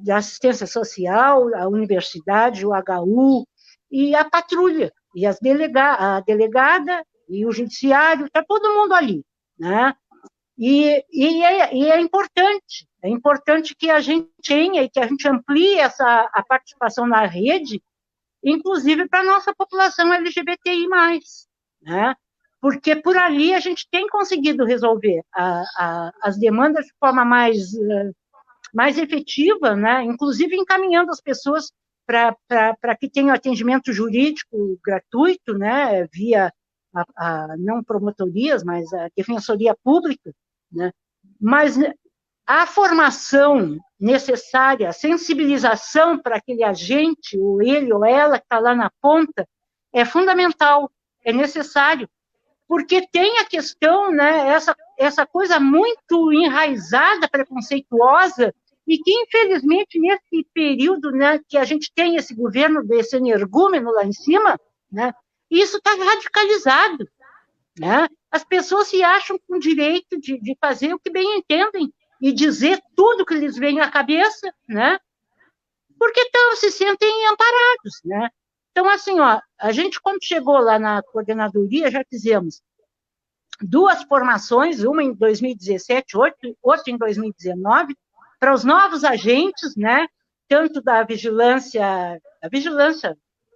da assistência social, a universidade, o HU, e a patrulha, e a delegada, e o judiciário, está todo mundo ali, né? E é importante que a gente tenha e que a gente amplie a participação na rede, inclusive para a nossa população LGBTI+, né? Porque por ali a gente tem conseguido resolver as demandas de forma mais efetiva, né? Inclusive encaminhando as pessoas para que tenham atendimento jurídico gratuito, né? Via não promotorias, mas a defensoria pública, né? Mas a formação necessária, a sensibilização para aquele agente, ou ele ou ela que está lá na ponta, é fundamental, é necessário, porque tem a questão, né, essa coisa muito enraizada, preconceituosa, e que, infelizmente, nesse período, né, que a gente tem esse governo desse energúmeno lá em cima, né, isso está radicalizado, né? As pessoas se acham com direito de fazer o que bem entendem e dizer tudo que lhes vem à cabeça, né? Porque se sentem amparados, né? Então, assim, ó, a gente, quando chegou lá na coordenadoria, já fizemos 2 formações, uma em 2017, outra em 2019, para os novos agentes, tanto da vigilância,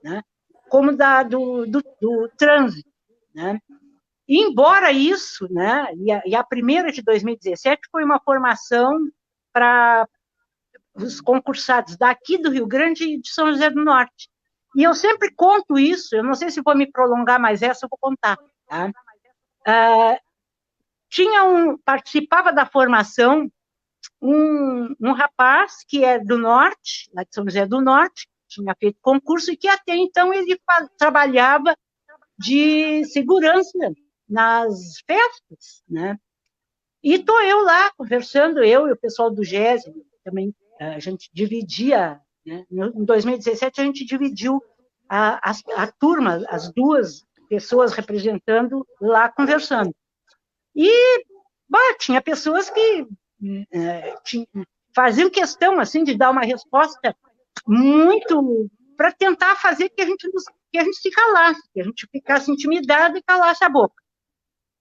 né, como do trânsito, né? E, embora isso, né, e a primeira de 2017 foi uma formação para os concursados daqui do Rio Grande e de São José do Norte. E eu sempre conto isso, eu não sei se vou me prolongar mais essa, eu vou contar, tá? Participava da formação um rapaz que é do Norte, lá de São José do Norte, tinha feito concurso e que até então ele trabalhava de segurança nas festas, né? E estou eu lá conversando, eu e o pessoal do GESE, também a gente dividia, né? Em 2017 a gente dividiu a turma, as 2 pessoas representando lá conversando. E tinha pessoas que faziam questão assim de dar uma resposta muito para tentar fazer que a gente se calasse, que a gente ficasse intimidado e calasse a boca.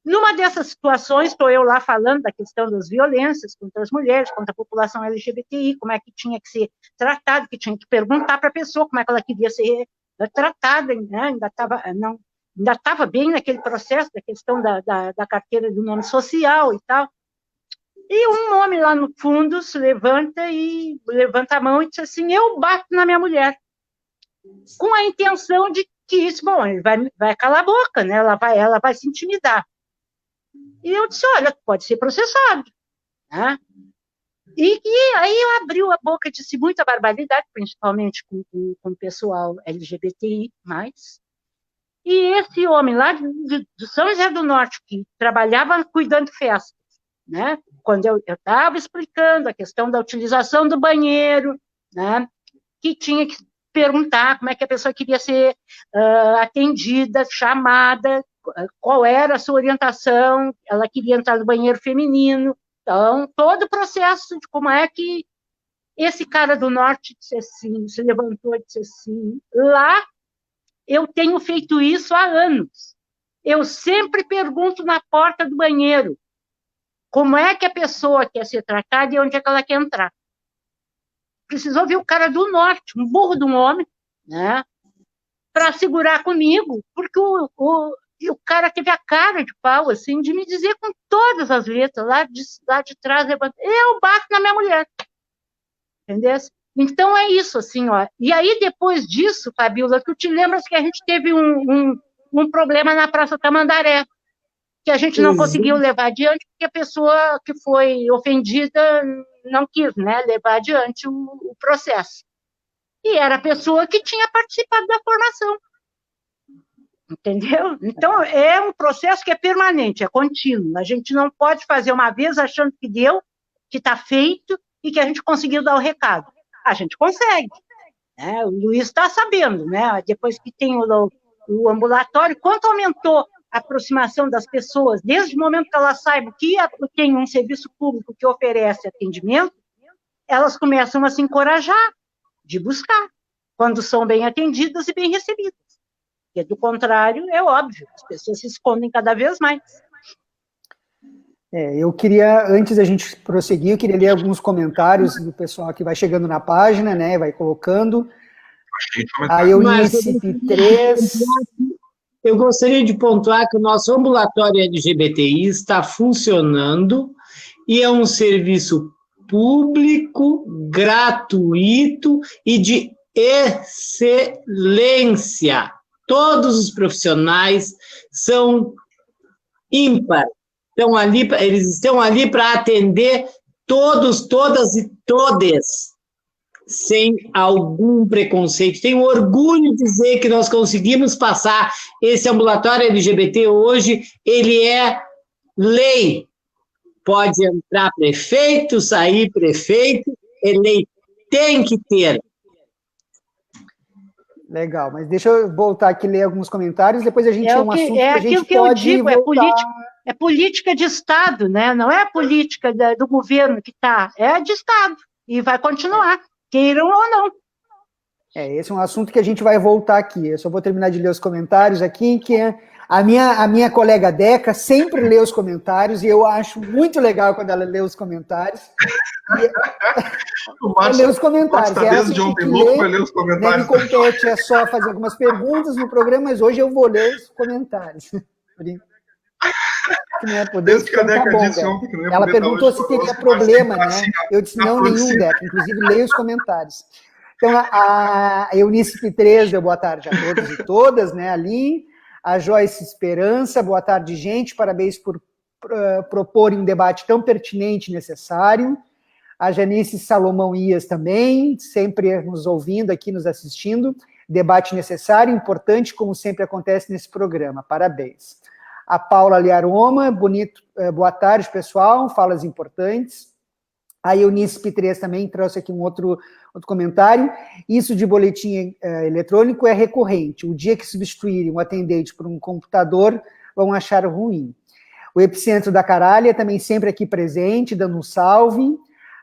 Numa dessas situações, estou eu lá falando da questão das violências contra as mulheres, contra a população LGBTI, como é que tinha que ser tratado, que tinha que perguntar para a pessoa como é que ela queria ser tratada, né? Ainda estava bem naquele processo da questão da carteira do nome social e tal. E um homem lá no fundo se levanta a mão e diz assim: eu bato na minha mulher. Com a intenção de que isso, ele vai calar a boca, né? Ela vai se intimidar. E eu disse: olha, pode ser processado, né? E aí eu abriu a boca, disse muita barbaridade, principalmente com o pessoal LGBTI+. E esse homem lá de São José do Norte, que trabalhava cuidando de festas, né? Quando eu estava explicando a questão da utilização do banheiro, né? Que tinha que perguntar como é que a pessoa queria ser atendida, chamada, qual era a sua orientação, ela queria entrar no banheiro feminino. Então, todo o processo de como é que esse cara do Norte disse assim, se levantou e disse assim: lá eu tenho feito isso há anos. Eu sempre pergunto na porta do banheiro como é que a pessoa quer ser tratada e onde é que ela quer entrar. Precisou vir o cara do Norte, um burro de um homem, né, para segurar comigo, porque o cara teve a cara de pau, assim, de me dizer com todas as letras, lá de trás, eu bato na minha mulher. Entendeu? Então, é isso, assim, ó. E aí, depois disso, Fabiola, tu te lembras que a gente teve um problema na Praça Tamandaré. que a gente não conseguiu levar adiante, porque a pessoa que foi ofendida não quis, né, levar adiante o processo. E era a pessoa que tinha participado da formação. Entendeu? Então, é um processo que é permanente, é contínuo. A gente não pode fazer uma vez achando que deu, que está feito e que a gente conseguiu dar o recado. A gente consegue. Né? O Luiz está sabendo, né? Depois que tem o ambulatório, quanto aumentou a aproximação das pessoas, desde o momento que elas saibam que tem um serviço público que oferece atendimento, elas começam a se encorajar de buscar, quando são bem atendidas e bem recebidas. Porque, do contrário, é óbvio, as pessoas se escondem cada vez mais. Eu queria, antes da gente prosseguir, eu queria ler alguns comentários do pessoal que vai chegando na página, né, vai colocando. A Eunice P3. Eu gostaria de pontuar que o nosso ambulatório LGBTI está funcionando e é um serviço público, gratuito e de excelência. Todos os profissionais são ímpar. Eles estão ali para atender todos, todas e todes, sem algum preconceito. Tenho orgulho de dizer que nós conseguimos passar esse ambulatório LGBT hoje, ele é lei. Pode entrar prefeito, sair prefeito, eleito. Tem que ter. Legal, mas deixa eu voltar aqui e ler alguns comentários, depois a gente tem um assunto que a gente pode voltar. É política de Estado, né? Não é a política do governo que está, é de Estado, e vai continuar, queiram ou não. Esse é um assunto que a gente vai voltar aqui. Eu só vou terminar de ler os comentários aqui, que a minha colega Deca sempre lê os comentários, e eu acho muito legal quando ela lê os comentários. Ela lê os comentários. Ela de ontem louco vai ler os comentários. Me compete é só fazer algumas perguntas no programa, mas hoje eu vou ler os comentários. Que não é poder, Desde que a Deca bom, disse ontem que não ia ela poder perguntou se teria problema, né? Eu disse, não, nenhum, produção. Deca. Inclusive, leia os comentários. Então, a Eunice P3 boa tarde a todos e todas, né, ali. A Joyce Esperança, boa tarde, gente. Parabéns por proporem um debate tão pertinente e necessário. A Janice Salomão Ias também, sempre nos ouvindo aqui, nos assistindo. Debate necessário, importante, como sempre acontece nesse programa. Parabéns. A Paula Liaroma, boa tarde, pessoal, falas importantes. A Eunice P3 também trouxe aqui um outro comentário. Isso de boletim eletrônico é recorrente. O dia que substituírem um atendente por um computador, vão achar ruim. O Epicentro da Caralha também sempre aqui presente, dando um salve.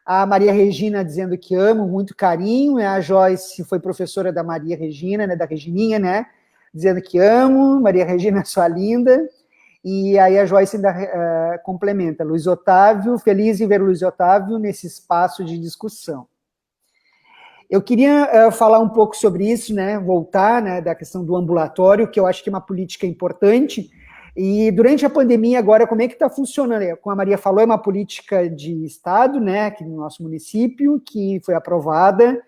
A Maria Regina dizendo que amo, muito carinho. A Joyce foi professora da Maria Regina, né, da Regininha, né? Dizendo que amo, Maria Regina, sua linda. E aí a Joyce ainda complementa, Luiz Otávio, feliz em ver o Luiz Otávio nesse espaço de discussão. Eu queria falar um pouco sobre isso, né, voltar, né, da questão do ambulatório, que eu acho que é uma política importante, e durante a pandemia agora, como é que está funcionando? Como a Maria falou, é uma política de Estado, né, aqui no nosso município, que foi aprovada,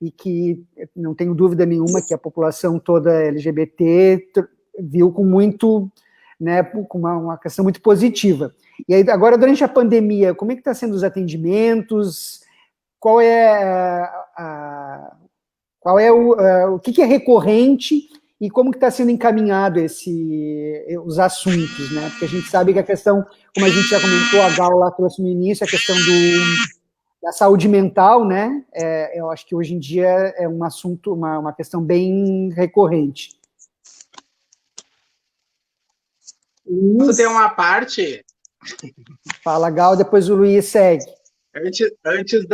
e que não tenho dúvida nenhuma que a população toda LGBT viu com muito... né, com uma questão muito positiva. E aí, agora, durante a pandemia, como é que está sendo os atendimentos? Qual é o que é recorrente e como que está sendo encaminhado os assuntos, né? Porque a gente sabe que a questão, como a gente já comentou, a Gal lá trouxe no início, a questão da saúde mental, né? Eu acho que hoje em dia é um assunto, uma questão bem recorrente. Posso ter uma parte? Fala, Gal, depois o Luiz segue. Antes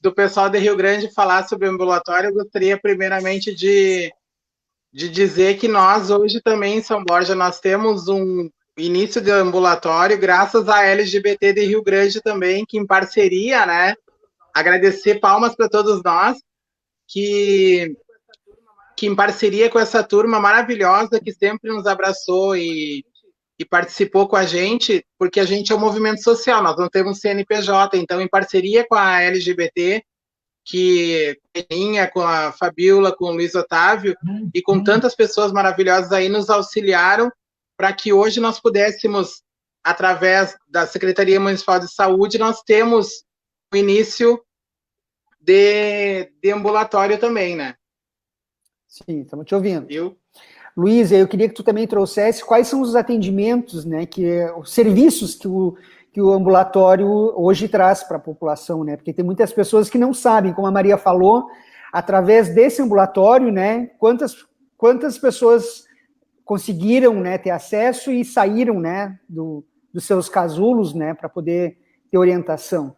do pessoal de Rio Grande falar sobre o ambulatório, eu gostaria primeiramente de dizer que nós hoje também em São Borja nós temos um início de ambulatório graças à LGBT de Rio Grande também, que em parceria, né? Agradecer, palmas para todos nós, que em parceria com essa turma maravilhosa que sempre nos abraçou e participou com a gente, porque a gente é um movimento social, nós não temos CNPJ, então em parceria com a LGBT, que tinha com a Fabiola, com o Luiz Otávio, e com tantas pessoas maravilhosas aí nos auxiliaram para que hoje nós pudéssemos, através da Secretaria Municipal de Saúde, nós temos o início de ambulatório também, né? Sim, estamos te ouvindo. Luísa, eu queria que tu também trouxesse quais são os atendimentos, né, os serviços que o ambulatório hoje traz para a população, né? Porque tem muitas pessoas que não sabem, como a Maria falou, através desse ambulatório, né, quantas pessoas conseguiram, né, ter acesso e saíram, né, dos seus casulos, né, para poder ter orientação.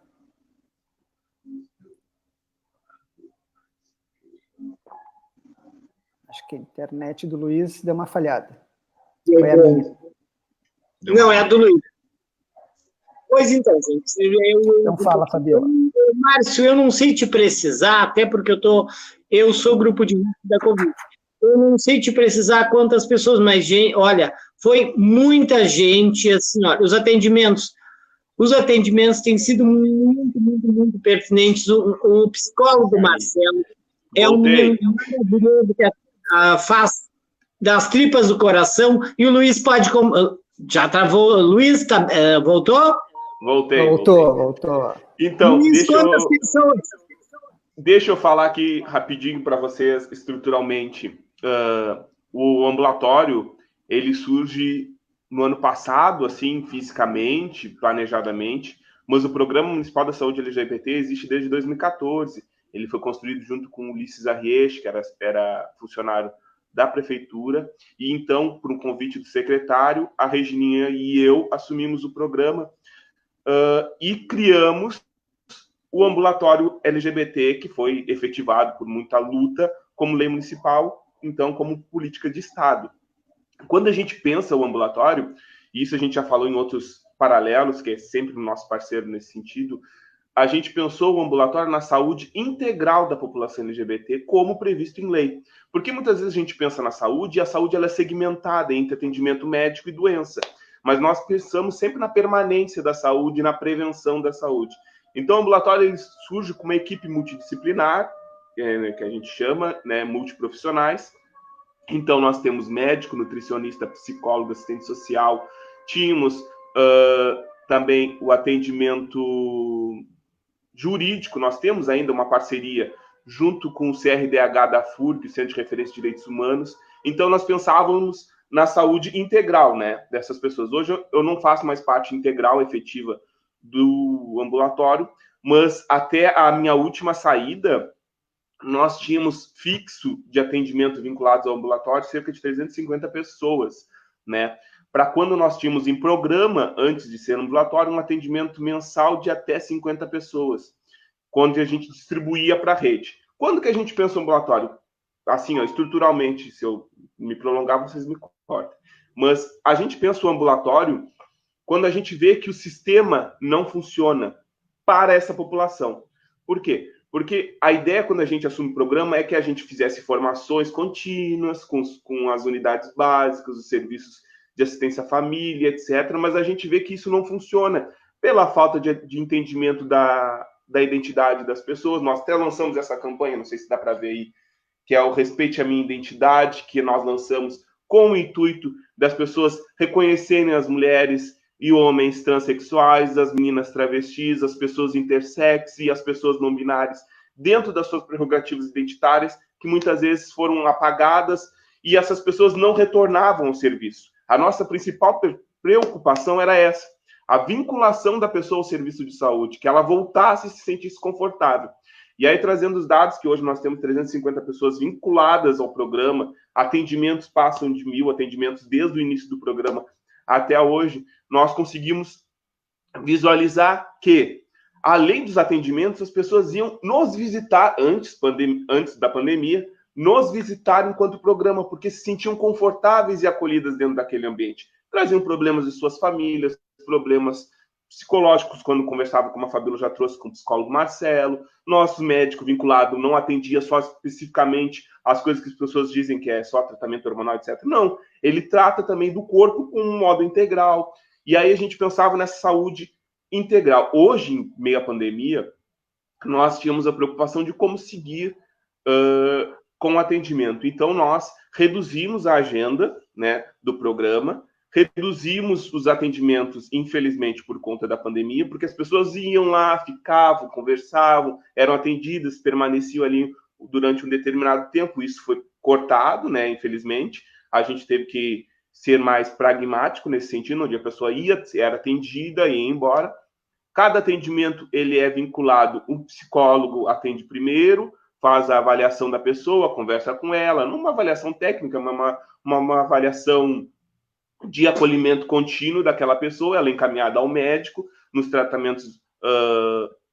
Acho que a internet do Luiz deu uma falhada. Foi a minha. Não, é a do Luiz. Pois então, gente. Então fala, Fabiola. Márcio, eu não sei te precisar, até porque eu sou grupo de risco da Covid. Eu não sei te precisar quantas pessoas, mas, olha, foi muita gente, assim, olha, os atendimentos têm sido muito, muito, muito pertinentes. O psicólogo Marcelo é um menino maravilhoso que faz das tripas do coração, e o Luiz pode... Já travou? Luiz, voltou? Voltou. Então, Luiz, quantas pessoas? Deixa eu falar aqui rapidinho para vocês, estruturalmente. O ambulatório, ele surge no ano passado, assim, fisicamente, planejadamente, mas o Programa Municipal da Saúde LGBT existe desde 2014. Ele foi construído junto com o Ulisses Arrieche, que era funcionário da prefeitura, e então, por um convite do secretário, a Regininha e eu assumimos o programa e criamos o ambulatório LGBT, que foi efetivado por muita luta como lei municipal, então como política de Estado. Quando a gente pensa o ambulatório, e isso a gente já falou em outros paralelos, que é sempre o nosso parceiro nesse sentido, a gente pensou o ambulatório na saúde integral da população LGBT, como previsto em lei. Porque muitas vezes a gente pensa na saúde e a saúde ela é segmentada entre atendimento médico e doença. Mas nós pensamos sempre na permanência da saúde e na prevenção da saúde. Então, o ambulatório ele surge com uma equipe multidisciplinar, que a gente chama, né, multiprofissionais. Então, nós temos médico, nutricionista, psicólogo, assistente social, tínhamos também o atendimento jurídico, nós temos ainda uma parceria junto com o CRDH da FURB, Centro de Referência de Direitos Humanos. Então, nós pensávamos na saúde integral, né, dessas pessoas. Hoje, eu não faço mais parte integral, efetiva, do ambulatório, mas até a minha última saída, nós tínhamos fixo de atendimento vinculados ao ambulatório cerca de 350 pessoas, né? Para quando nós tínhamos em programa, antes de ser ambulatório, um atendimento mensal de até 50 pessoas, quando a gente distribuía para a rede. Quando que a gente pensa no ambulatório? Assim, ó, estruturalmente, se eu me prolongar, vocês me cortem. Mas a gente pensa o ambulatório quando a gente vê que o sistema não funciona para essa população. Por quê? Porque a ideia, quando a gente assume o programa, é que a gente fizesse formações contínuas com as unidades básicas, os serviços de assistência à família, etc. Mas a gente vê que isso não funciona pela falta de entendimento da identidade das pessoas. Nós até lançamos essa campanha, não sei se dá para ver aí, que é o Respeite a Minha Identidade, que nós lançamos com o intuito das pessoas reconhecerem as mulheres e homens transexuais, as meninas travestis, as pessoas intersex e as pessoas não binárias, dentro das suas prerrogativas identitárias, que muitas vezes foram apagadas e essas pessoas não retornavam ao serviço. A nossa principal preocupação era essa, a vinculação da pessoa ao serviço de saúde, que ela voltasse e se sentisse confortável. E aí, trazendo os dados, que hoje nós temos 350 pessoas vinculadas ao programa, atendimentos passam de 1.000 atendimentos desde o início do programa até hoje, nós conseguimos visualizar que, além dos atendimentos, as pessoas iam nos visitar antes da pandemia, nos visitar enquanto programa, porque se sentiam confortáveis e acolhidas dentro daquele ambiente. Traziam problemas de suas famílias, problemas psicológicos, quando conversava, como a Fabiola já trouxe, com o psicólogo Marcelo. Nosso médico vinculado não atendia só especificamente as coisas que as pessoas dizem que é só tratamento hormonal, etc. Não, ele trata também do corpo com um modo integral. E aí a gente pensava nessa saúde integral. Hoje, em meio à pandemia, nós tínhamos a preocupação de como seguir com o atendimento. Então, nós reduzimos a agenda, né, do programa, reduzimos os atendimentos, infelizmente, por conta da pandemia, porque as pessoas iam lá, ficavam, conversavam, eram atendidas, permaneciam ali durante um determinado tempo. Isso foi cortado, né, infelizmente. A gente teve que ser mais pragmático nesse sentido, onde a pessoa ia, era atendida e ia embora. Cada atendimento ele é vinculado, o psicólogo atende primeiro, faz a avaliação da pessoa, conversa com ela, não uma avaliação técnica, mas uma avaliação de acolhimento contínuo daquela pessoa, ela é encaminhada ao médico, nos tratamentos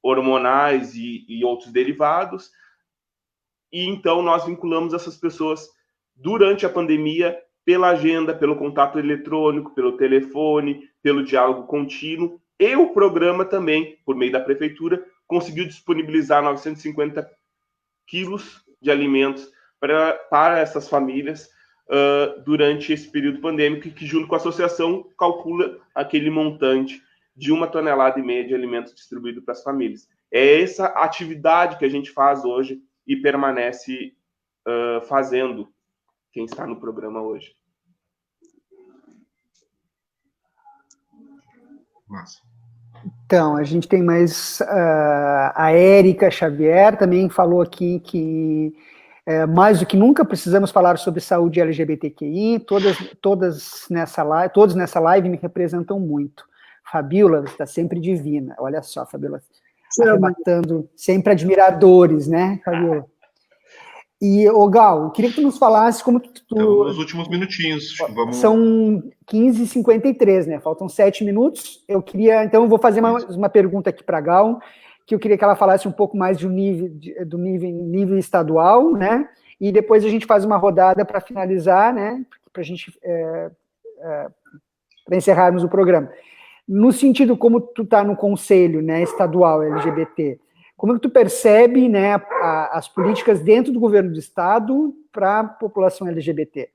hormonais e outros derivados, e então nós vinculamos essas pessoas durante a pandemia pela agenda, pelo contato eletrônico, pelo telefone, pelo diálogo contínuo, e o programa também, por meio da prefeitura, conseguiu disponibilizar 950 quilos de alimentos para essas famílias durante esse período pandêmico, que junto com a associação calcula aquele montante de 1,5 tonelada de alimentos distribuídos para as famílias. É essa atividade que a gente faz hoje e permanece fazendo quem está no programa hoje. Massa. Então, a gente tem mais a Érica Xavier, também falou aqui que mais do que nunca precisamos falar sobre saúde LGBTQI, todos nessa live me representam muito. Fabíola, você está sempre divina, olha só, Fabíola, arrebatando sempre admiradores, né, Fabíola? E, Gal, eu queria que tu nos falasse como que tu... Então, nos últimos minutinhos. Vamos... São 15h53, né? Faltam 7 minutos. Então, eu vou fazer uma pergunta aqui para a Gal, que eu queria que ela falasse um pouco mais do nível estadual, né? E depois a gente faz uma rodada para finalizar, né? Para a gente... para encerrarmos o programa. No sentido como tu está no conselho, né, estadual LGBT, como é que tu percebe, né, as políticas dentro do governo do estado para a população LGBT?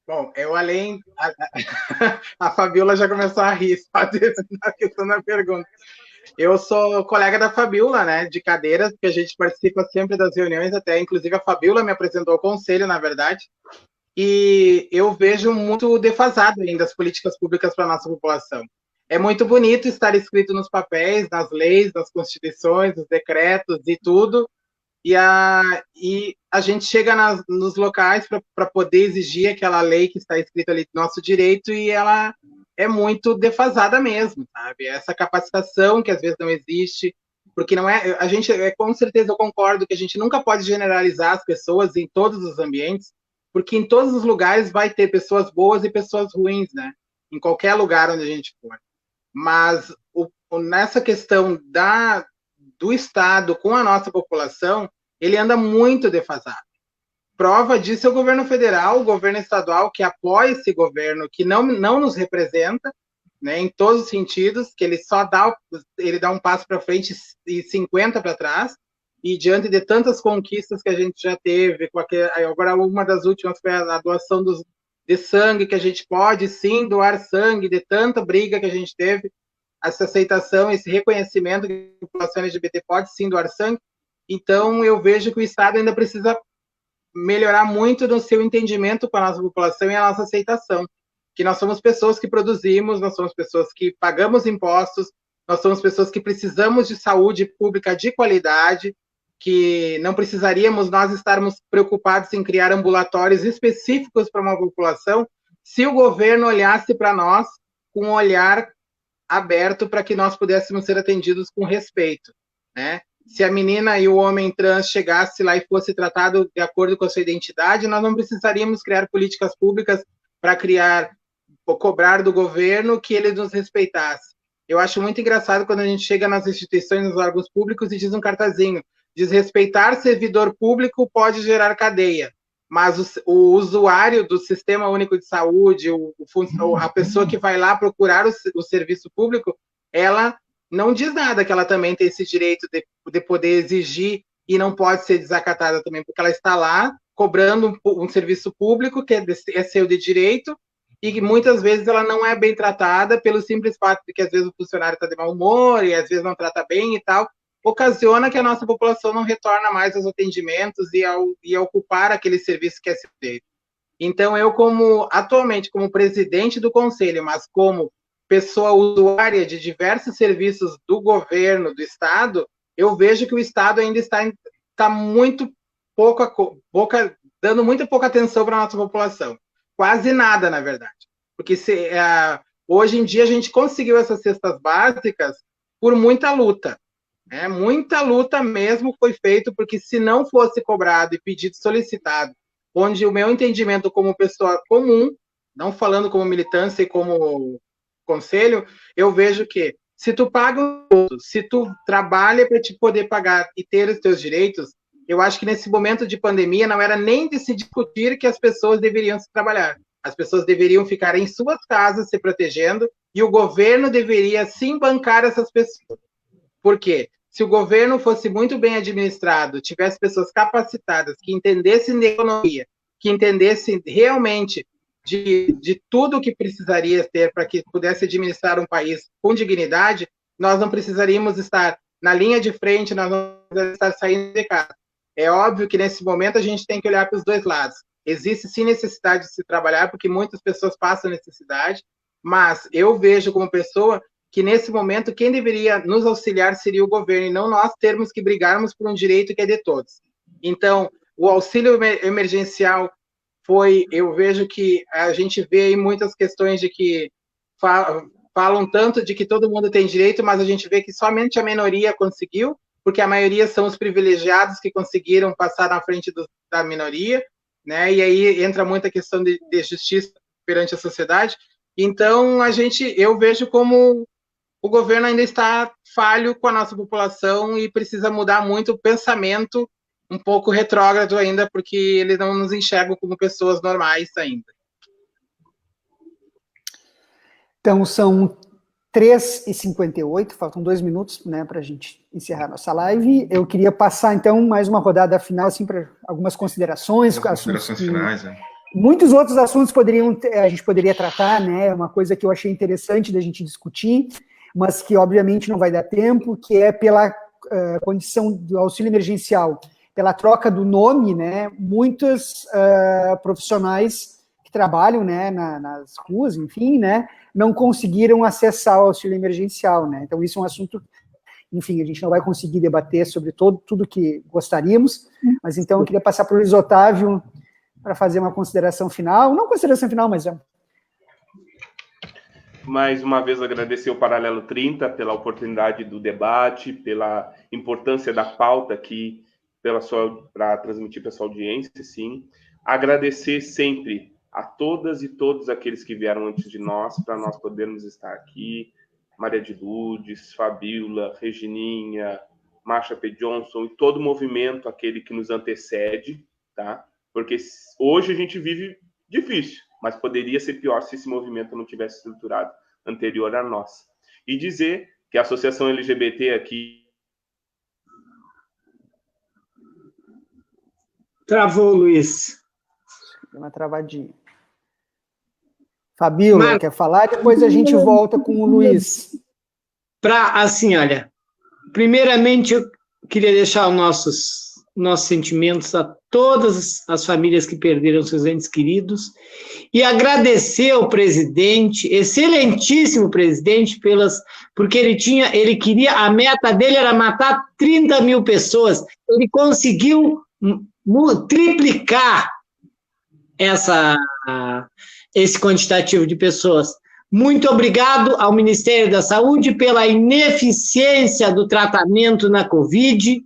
Bom, a Fabíola já começou a rir só na questão da pergunta. Eu sou colega da Fabíola, né, de cadeiras, porque a gente participa sempre das reuniões, até inclusive a Fabíola me apresentou ao conselho, na verdade, e eu vejo muito defasado ainda as políticas públicas para a nossa população. É muito bonito estar escrito nos papéis, nas leis, nas constituições, nos decretos e tudo, e a gente chega nos locais para poder exigir aquela lei que está escrita ali do nosso direito, e ela é muito defasada mesmo, sabe? Essa capacitação que às vezes não existe, porque não é... com certeza eu concordo que a gente nunca pode generalizar as pessoas em todos os ambientes, porque em todos os lugares vai ter pessoas boas e pessoas ruins, né? Em qualquer lugar onde a gente for. Mas nessa questão do Estado com a nossa população, ele anda muito defasado. Prova disso é o governo federal, o governo estadual, que apoia esse governo, que não nos representa, né, em todos os sentidos, que ele dá um passo para frente e 50 para trás, e diante de tantas conquistas que a gente já teve, agora uma das últimas foi a doação de sangue, que a gente pode sim doar sangue, de tanta briga que a gente teve, essa aceitação, esse reconhecimento que a população LGBT pode sim doar sangue. Então, eu vejo que o Estado ainda precisa melhorar muito no seu entendimento com a nossa população e a nossa aceitação, que nós somos pessoas que produzimos, nós somos pessoas que pagamos impostos, nós somos pessoas que precisamos de saúde pública de qualidade, que não precisaríamos nós estarmos preocupados em criar ambulatórios específicos para uma população, se o governo olhasse para nós com um olhar aberto para que nós pudéssemos ser atendidos com respeito, né? Se a menina e o homem trans chegasse lá e fosse tratado de acordo com a sua identidade, nós não precisaríamos criar políticas públicas para cobrar do governo que ele nos respeitasse. Eu acho muito engraçado quando a gente chega nas instituições, nos órgãos públicos e diz um cartazinho: desrespeitar servidor público pode gerar cadeia, mas o usuário do Sistema Único de Saúde, a pessoa que vai lá procurar o serviço público, ela não diz nada, que ela também tem esse direito de poder exigir e não pode ser desacatada também, porque ela está lá cobrando um serviço público que é seu de direito, e que muitas vezes ela não é bem tratada pelo simples fato de que às vezes o funcionário está de mau humor e às vezes não trata bem e tal. ocasiona que a nossa população não retorna mais aos atendimentos e a ocupar aquele serviço que é feito. Então, eu, atualmente, como presidente do conselho, mas como pessoa usuária de diversos serviços do governo, do Estado, eu vejo que o Estado ainda está muito dando muito pouca atenção para a nossa população. Quase nada, na verdade. Porque hoje em dia a gente conseguiu essas cestas básicas por muita luta. Muita luta mesmo foi feita, porque se não fosse cobrado e pedido solicitado, onde o meu entendimento como pessoa comum, não falando como militância e como conselho, eu vejo que se tu paga se tu trabalha para te poder pagar e ter os teus direitos, eu acho que nesse momento de pandemia não era nem de se discutir que as pessoas deveriam se trabalhar. As pessoas deveriam ficar em suas casas se protegendo e o governo deveria sim bancar essas pessoas. Por quê? Se o governo fosse muito bem administrado, tivesse pessoas capacitadas, que entendessem de economia, que entendessem realmente de tudo o que precisaria ter para que pudesse administrar um país com dignidade, nós não precisaríamos estar na linha de frente, nós não precisamos estar saindo de casa. É óbvio que nesse momento a gente tem que olhar para os dois lados. Existe sim necessidade de se trabalhar, porque muitas pessoas passam necessidade, mas eu vejo como pessoa que nesse momento quem deveria nos auxiliar seria o governo e não nós termos que brigarmos por um direito que é de todos. Então, o auxílio emergencial eu vejo que a gente vê aí muitas questões de que falam tanto de que todo mundo tem direito, mas a gente vê que somente a minoria conseguiu, porque a maioria são os privilegiados que conseguiram passar na frente da minoria, né? E aí entra muita questão de justiça perante a sociedade. Então, eu vejo como o governo ainda está falho com a nossa população e precisa mudar muito o pensamento, um pouco retrógrado ainda, porque eles não nos enxergam como pessoas normais ainda. Então, são 3h58, faltam 2 minutos, né, para a gente encerrar nossa live. Eu queria passar, então, mais uma rodada final, assim, para algumas considerações. Considerações finais, né? Muitos outros assuntos a gente poderia tratar, né, uma coisa que eu achei interessante da gente discutir, mas que, obviamente, não vai dar tempo, que é pela condição do auxílio emergencial, pela troca do nome, né, muitos profissionais que trabalham, né, nas ruas, enfim, né, não conseguiram acessar o auxílio emergencial, né, então isso é um assunto, enfim, a gente não vai conseguir debater sobre tudo que gostaríamos, mas então eu queria passar para o Luiz Otávio para fazer uma consideração final, não consideração final, mas mais uma vez agradecer o Paralelo 30 pela oportunidade do debate, pela importância da pauta aqui, para transmitir para a sua audiência, sim. Agradecer sempre a todas e todos aqueles que vieram antes de nós, para nós podermos estar aqui, Maria de Lourdes, Fabíola, Regininha, Marsha P. Johnson e todo o movimento, aquele que nos antecede, tá? Porque hoje a gente vive difícil, mas poderia ser pior se esse movimento não tivesse estruturado anterior a nós. E dizer que a Associação LGBT aqui... Travou, Luiz. Deu uma travadinha. Fabíola, quer falar? Depois a gente volta com o Luiz. Assim, olha, primeiramente eu queria deixar os nossos sentimentos a todas as famílias que perderam seus entes queridos e agradecer ao presidente, excelentíssimo presidente, porque ele queria, a meta dele era matar 30 mil pessoas, ele conseguiu triplicar esse quantitativo de pessoas. Muito obrigado ao Ministério da Saúde pela ineficiência do tratamento na Covid.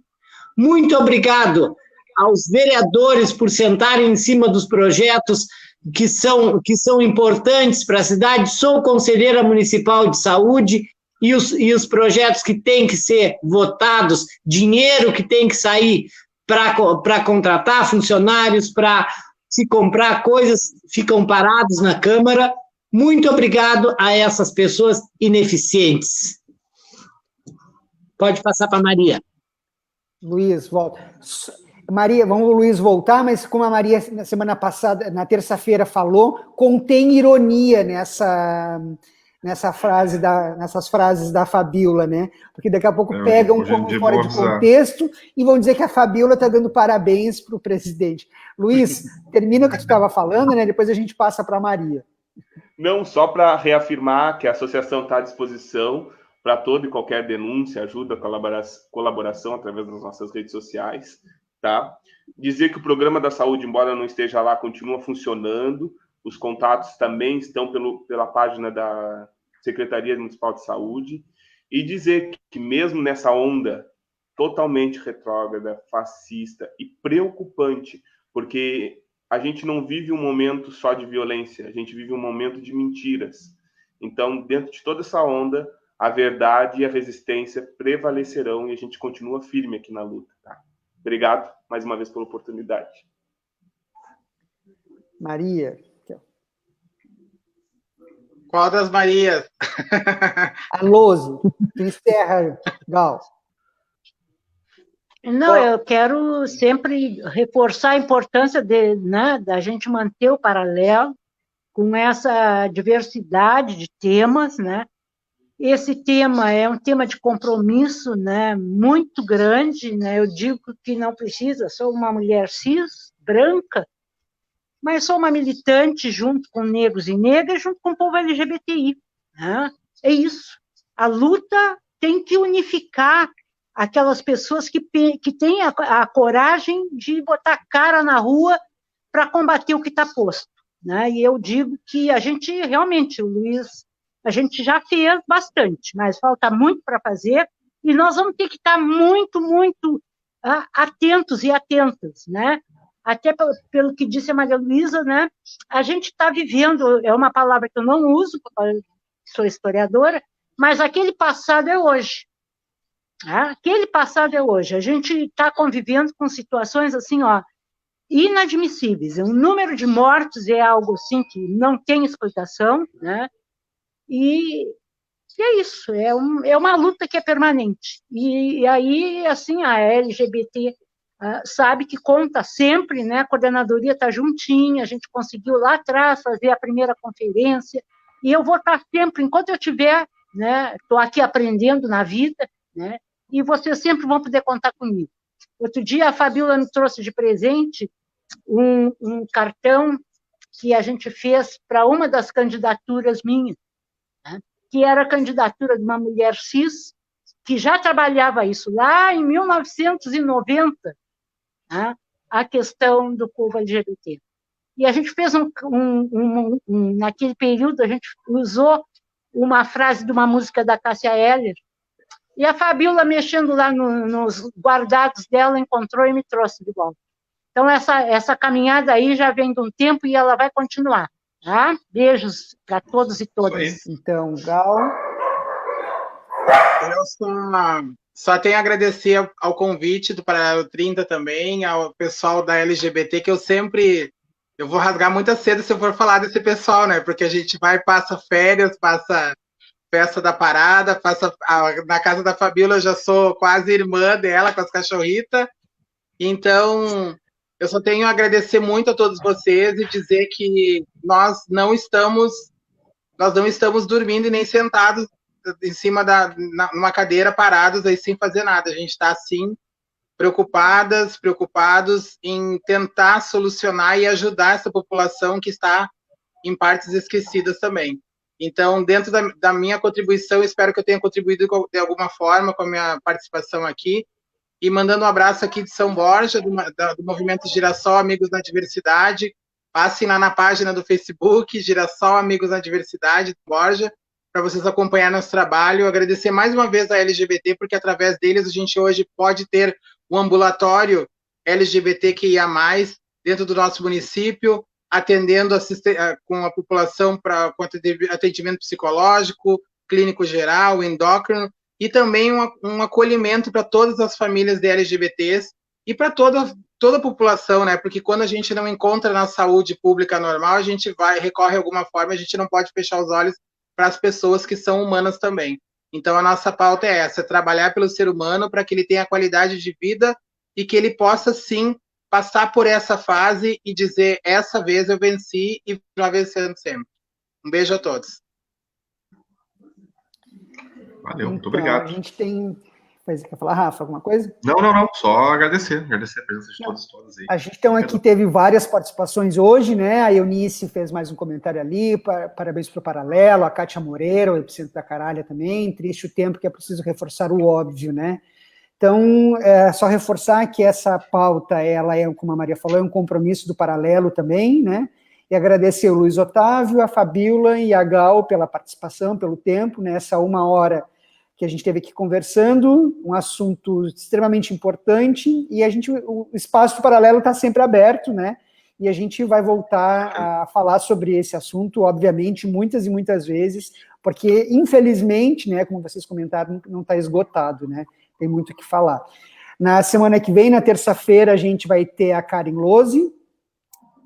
Muito obrigado aos vereadores por sentarem em cima dos projetos que são importantes para a cidade. Sou conselheira municipal de saúde e os projetos que têm que ser votados, dinheiro que tem que sair para contratar funcionários, para se comprar coisas, ficam parados na Câmara. Muito obrigado a essas pessoas ineficientes. Pode passar para a Maria. Luiz, volta. Maria, vamos o Luiz voltar, mas como a Maria, na semana passada, na terça-feira, falou, contém ironia nessas frases da Fabíola, né? Porque daqui a pouco pegam como fora de contexto e vão dizer que a Fabíola está dando parabéns para o presidente. Luiz, termina o que tu estava falando, né? Depois a gente passa para a Maria. Não, só para reafirmar que a associação está à disposição para toda e qualquer denúncia, ajuda, colaboração através das nossas redes sociais, tá? Dizer que o Programa da Saúde, embora não esteja lá, continua funcionando, os contatos também estão pela página da Secretaria Municipal de Saúde, e dizer que mesmo nessa onda totalmente retrógrada, fascista e preocupante, porque a gente não vive um momento só de violência, a gente vive um momento de mentiras. Então, dentro de toda essa onda, a verdade e a resistência prevalecerão e a gente continua firme aqui na luta. Tá? Obrigado mais uma vez pela oportunidade. Maria. Qual das Marias? A Lose. Tu encerra, Gal. Não, eu quero sempre reforçar a importância da gente manter o paralelo com essa diversidade de temas, né? Esse tema é um tema de compromisso, né, muito grande, né? Eu digo que não precisa, sou uma mulher cis, branca, mas sou uma militante junto com negros e negras, junto com o povo LGBTI. Né? É isso. A luta tem que unificar aquelas pessoas que têm a coragem de botar a cara na rua para combater o que está posto. Né? E eu digo que a gente realmente, o Luiz, a gente já fez bastante, mas falta muito para fazer, e nós vamos ter que estar muito, muito atentos e atentas, né? Até pelo que disse a Maria Luísa, né? A gente está vivendo, é uma palavra que eu não uso, porque sou historiadora, mas aquele passado é hoje. Aquele passado é hoje. A gente está convivendo com situações assim, inadmissíveis. O número de mortos é algo assim que não tem explicação, né? E é isso, é uma luta que é permanente. E aí, assim, a LGBT sabe que conta sempre, né? A coordenadoria está juntinha, a gente conseguiu lá atrás fazer a primeira conferência, e eu vou estar sempre, enquanto eu estiver, né? Estou aqui aprendendo na vida, né? E vocês sempre vão poder contar comigo. Outro dia, a Fabíola me trouxe de presente um cartão que a gente fez para uma das candidaturas minhas, né? Que era a candidatura de uma mulher cis, que já trabalhava isso lá em 1990, né? A questão do povo LGBT. E a gente fez naquele período, a gente usou uma frase de uma música da Cássia Eller, e a Fabíola, mexendo lá nos guardados dela, encontrou e me trouxe de volta. Então, essa caminhada aí já vem de um tempo e ela vai continuar. Tá? Beijos para todos e todas. Então, Gal. Eu só tenho a agradecer ao convite do Paralelo 30 também, ao pessoal da LGBT, que eu vou rasgar muita seda se eu for falar desse pessoal, né? Porque a gente passa férias, passa festa da parada, na casa da Fabíola eu já sou quase irmã dela com as cachorritas. Então, eu só tenho a agradecer muito a todos vocês e dizer que nós não estamos dormindo e nem sentados em cima numa cadeira, parados aí sem fazer nada. A gente está, sim, preocupados em tentar solucionar e ajudar essa população que está em partes esquecidas também. Então, dentro da minha contribuição, espero que eu tenha contribuído de alguma forma com a minha participação aqui, e mandando um abraço aqui de São Borja, do Movimento Girassol Amigos na Diversidade. Passem lá na página do Facebook, Girassol Amigos na Diversidade, Borja, para vocês acompanharem nosso trabalho. Agradecer mais uma vez a LGBT, porque através deles a gente hoje pode ter um ambulatório LGBTQIA+, dentro do nosso município, atendendo com a população com atendimento psicológico, clínico geral, endócrino, e também um acolhimento para todas as famílias de LGBTs e para toda a população, né? Porque quando a gente não encontra na saúde pública normal, a gente recorre a alguma forma, a gente não pode fechar os olhos para as pessoas que são humanas também. Então, a nossa pauta é essa, trabalhar pelo ser humano para que ele tenha qualidade de vida e que ele possa, sim, passar por essa fase e dizer, essa vez eu venci e já vencendo sempre. Um beijo a todos. Valeu, muito obrigado. A gente tem... Quer falar, Rafa, alguma coisa? Não, só agradecer a presença de todos aí. A gente então aqui teve várias participações hoje, né? A Eunice fez mais um comentário ali, parabéns para o Paralelo, a Kátia Moreira, o Epicentro da Caralha também, triste o tempo que é preciso reforçar o óbvio, né? Então, é só reforçar que essa pauta, ela é, como a Maria falou, é um compromisso do Paralelo também, né? E agradecer o Luiz Otávio, a Fabíola e a Gal pela participação, pelo tempo, nessa 1 hora que a gente esteve aqui conversando, um assunto extremamente importante, e o espaço do Paralelo está sempre aberto, né? E a gente vai voltar a falar sobre esse assunto, obviamente, muitas e muitas vezes, porque, infelizmente, né, como vocês comentaram, não está esgotado, né? Tem muito o que falar. Na semana que vem, na terça-feira, a gente vai ter a Karen Lose,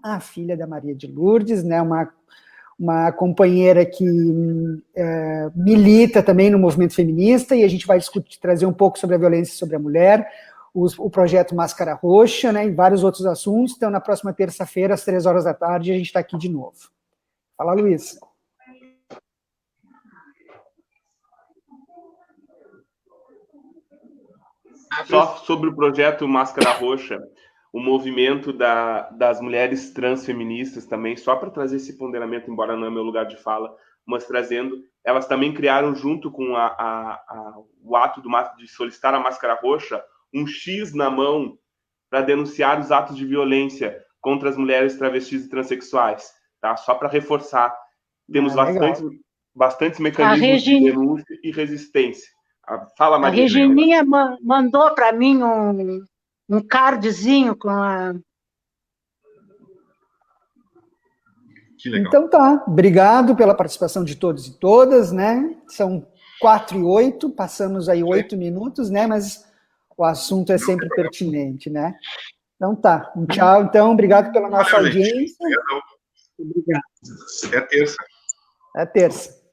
a filha da Maria de Lourdes, né? Uma companheira que milita também no movimento feminista, e a gente vai trazer um pouco sobre a violência sobre a mulher, o projeto Máscara Roxa, né, e vários outros assuntos. Então, na próxima terça-feira, às 3 horas da tarde, a gente está aqui de novo. Fala, Luiz. Só sobre o projeto Máscara Roxa, o movimento das mulheres transfeministas também, só para trazer esse ponderamento, embora não é meu lugar de fala, mas trazendo, elas também criaram, junto com o ato de solicitar a Máscara Roxa, um X na mão para denunciar os atos de violência contra as mulheres travestis e transexuais, tá? Só para reforçar, temos bastantes mecanismos de denúncia e resistência. Fala, Maria. A Regininha mandou para mim um cardzinho com a... Que legal. Então tá, obrigado pela participação de todos e todas, né? São 4:08, passamos aí 8 minutos, né? Mas o assunto é sempre pertinente, né? Então tá, um tchau, então, obrigado pela nossa audiência. Obrigado. Até terça. Até terça.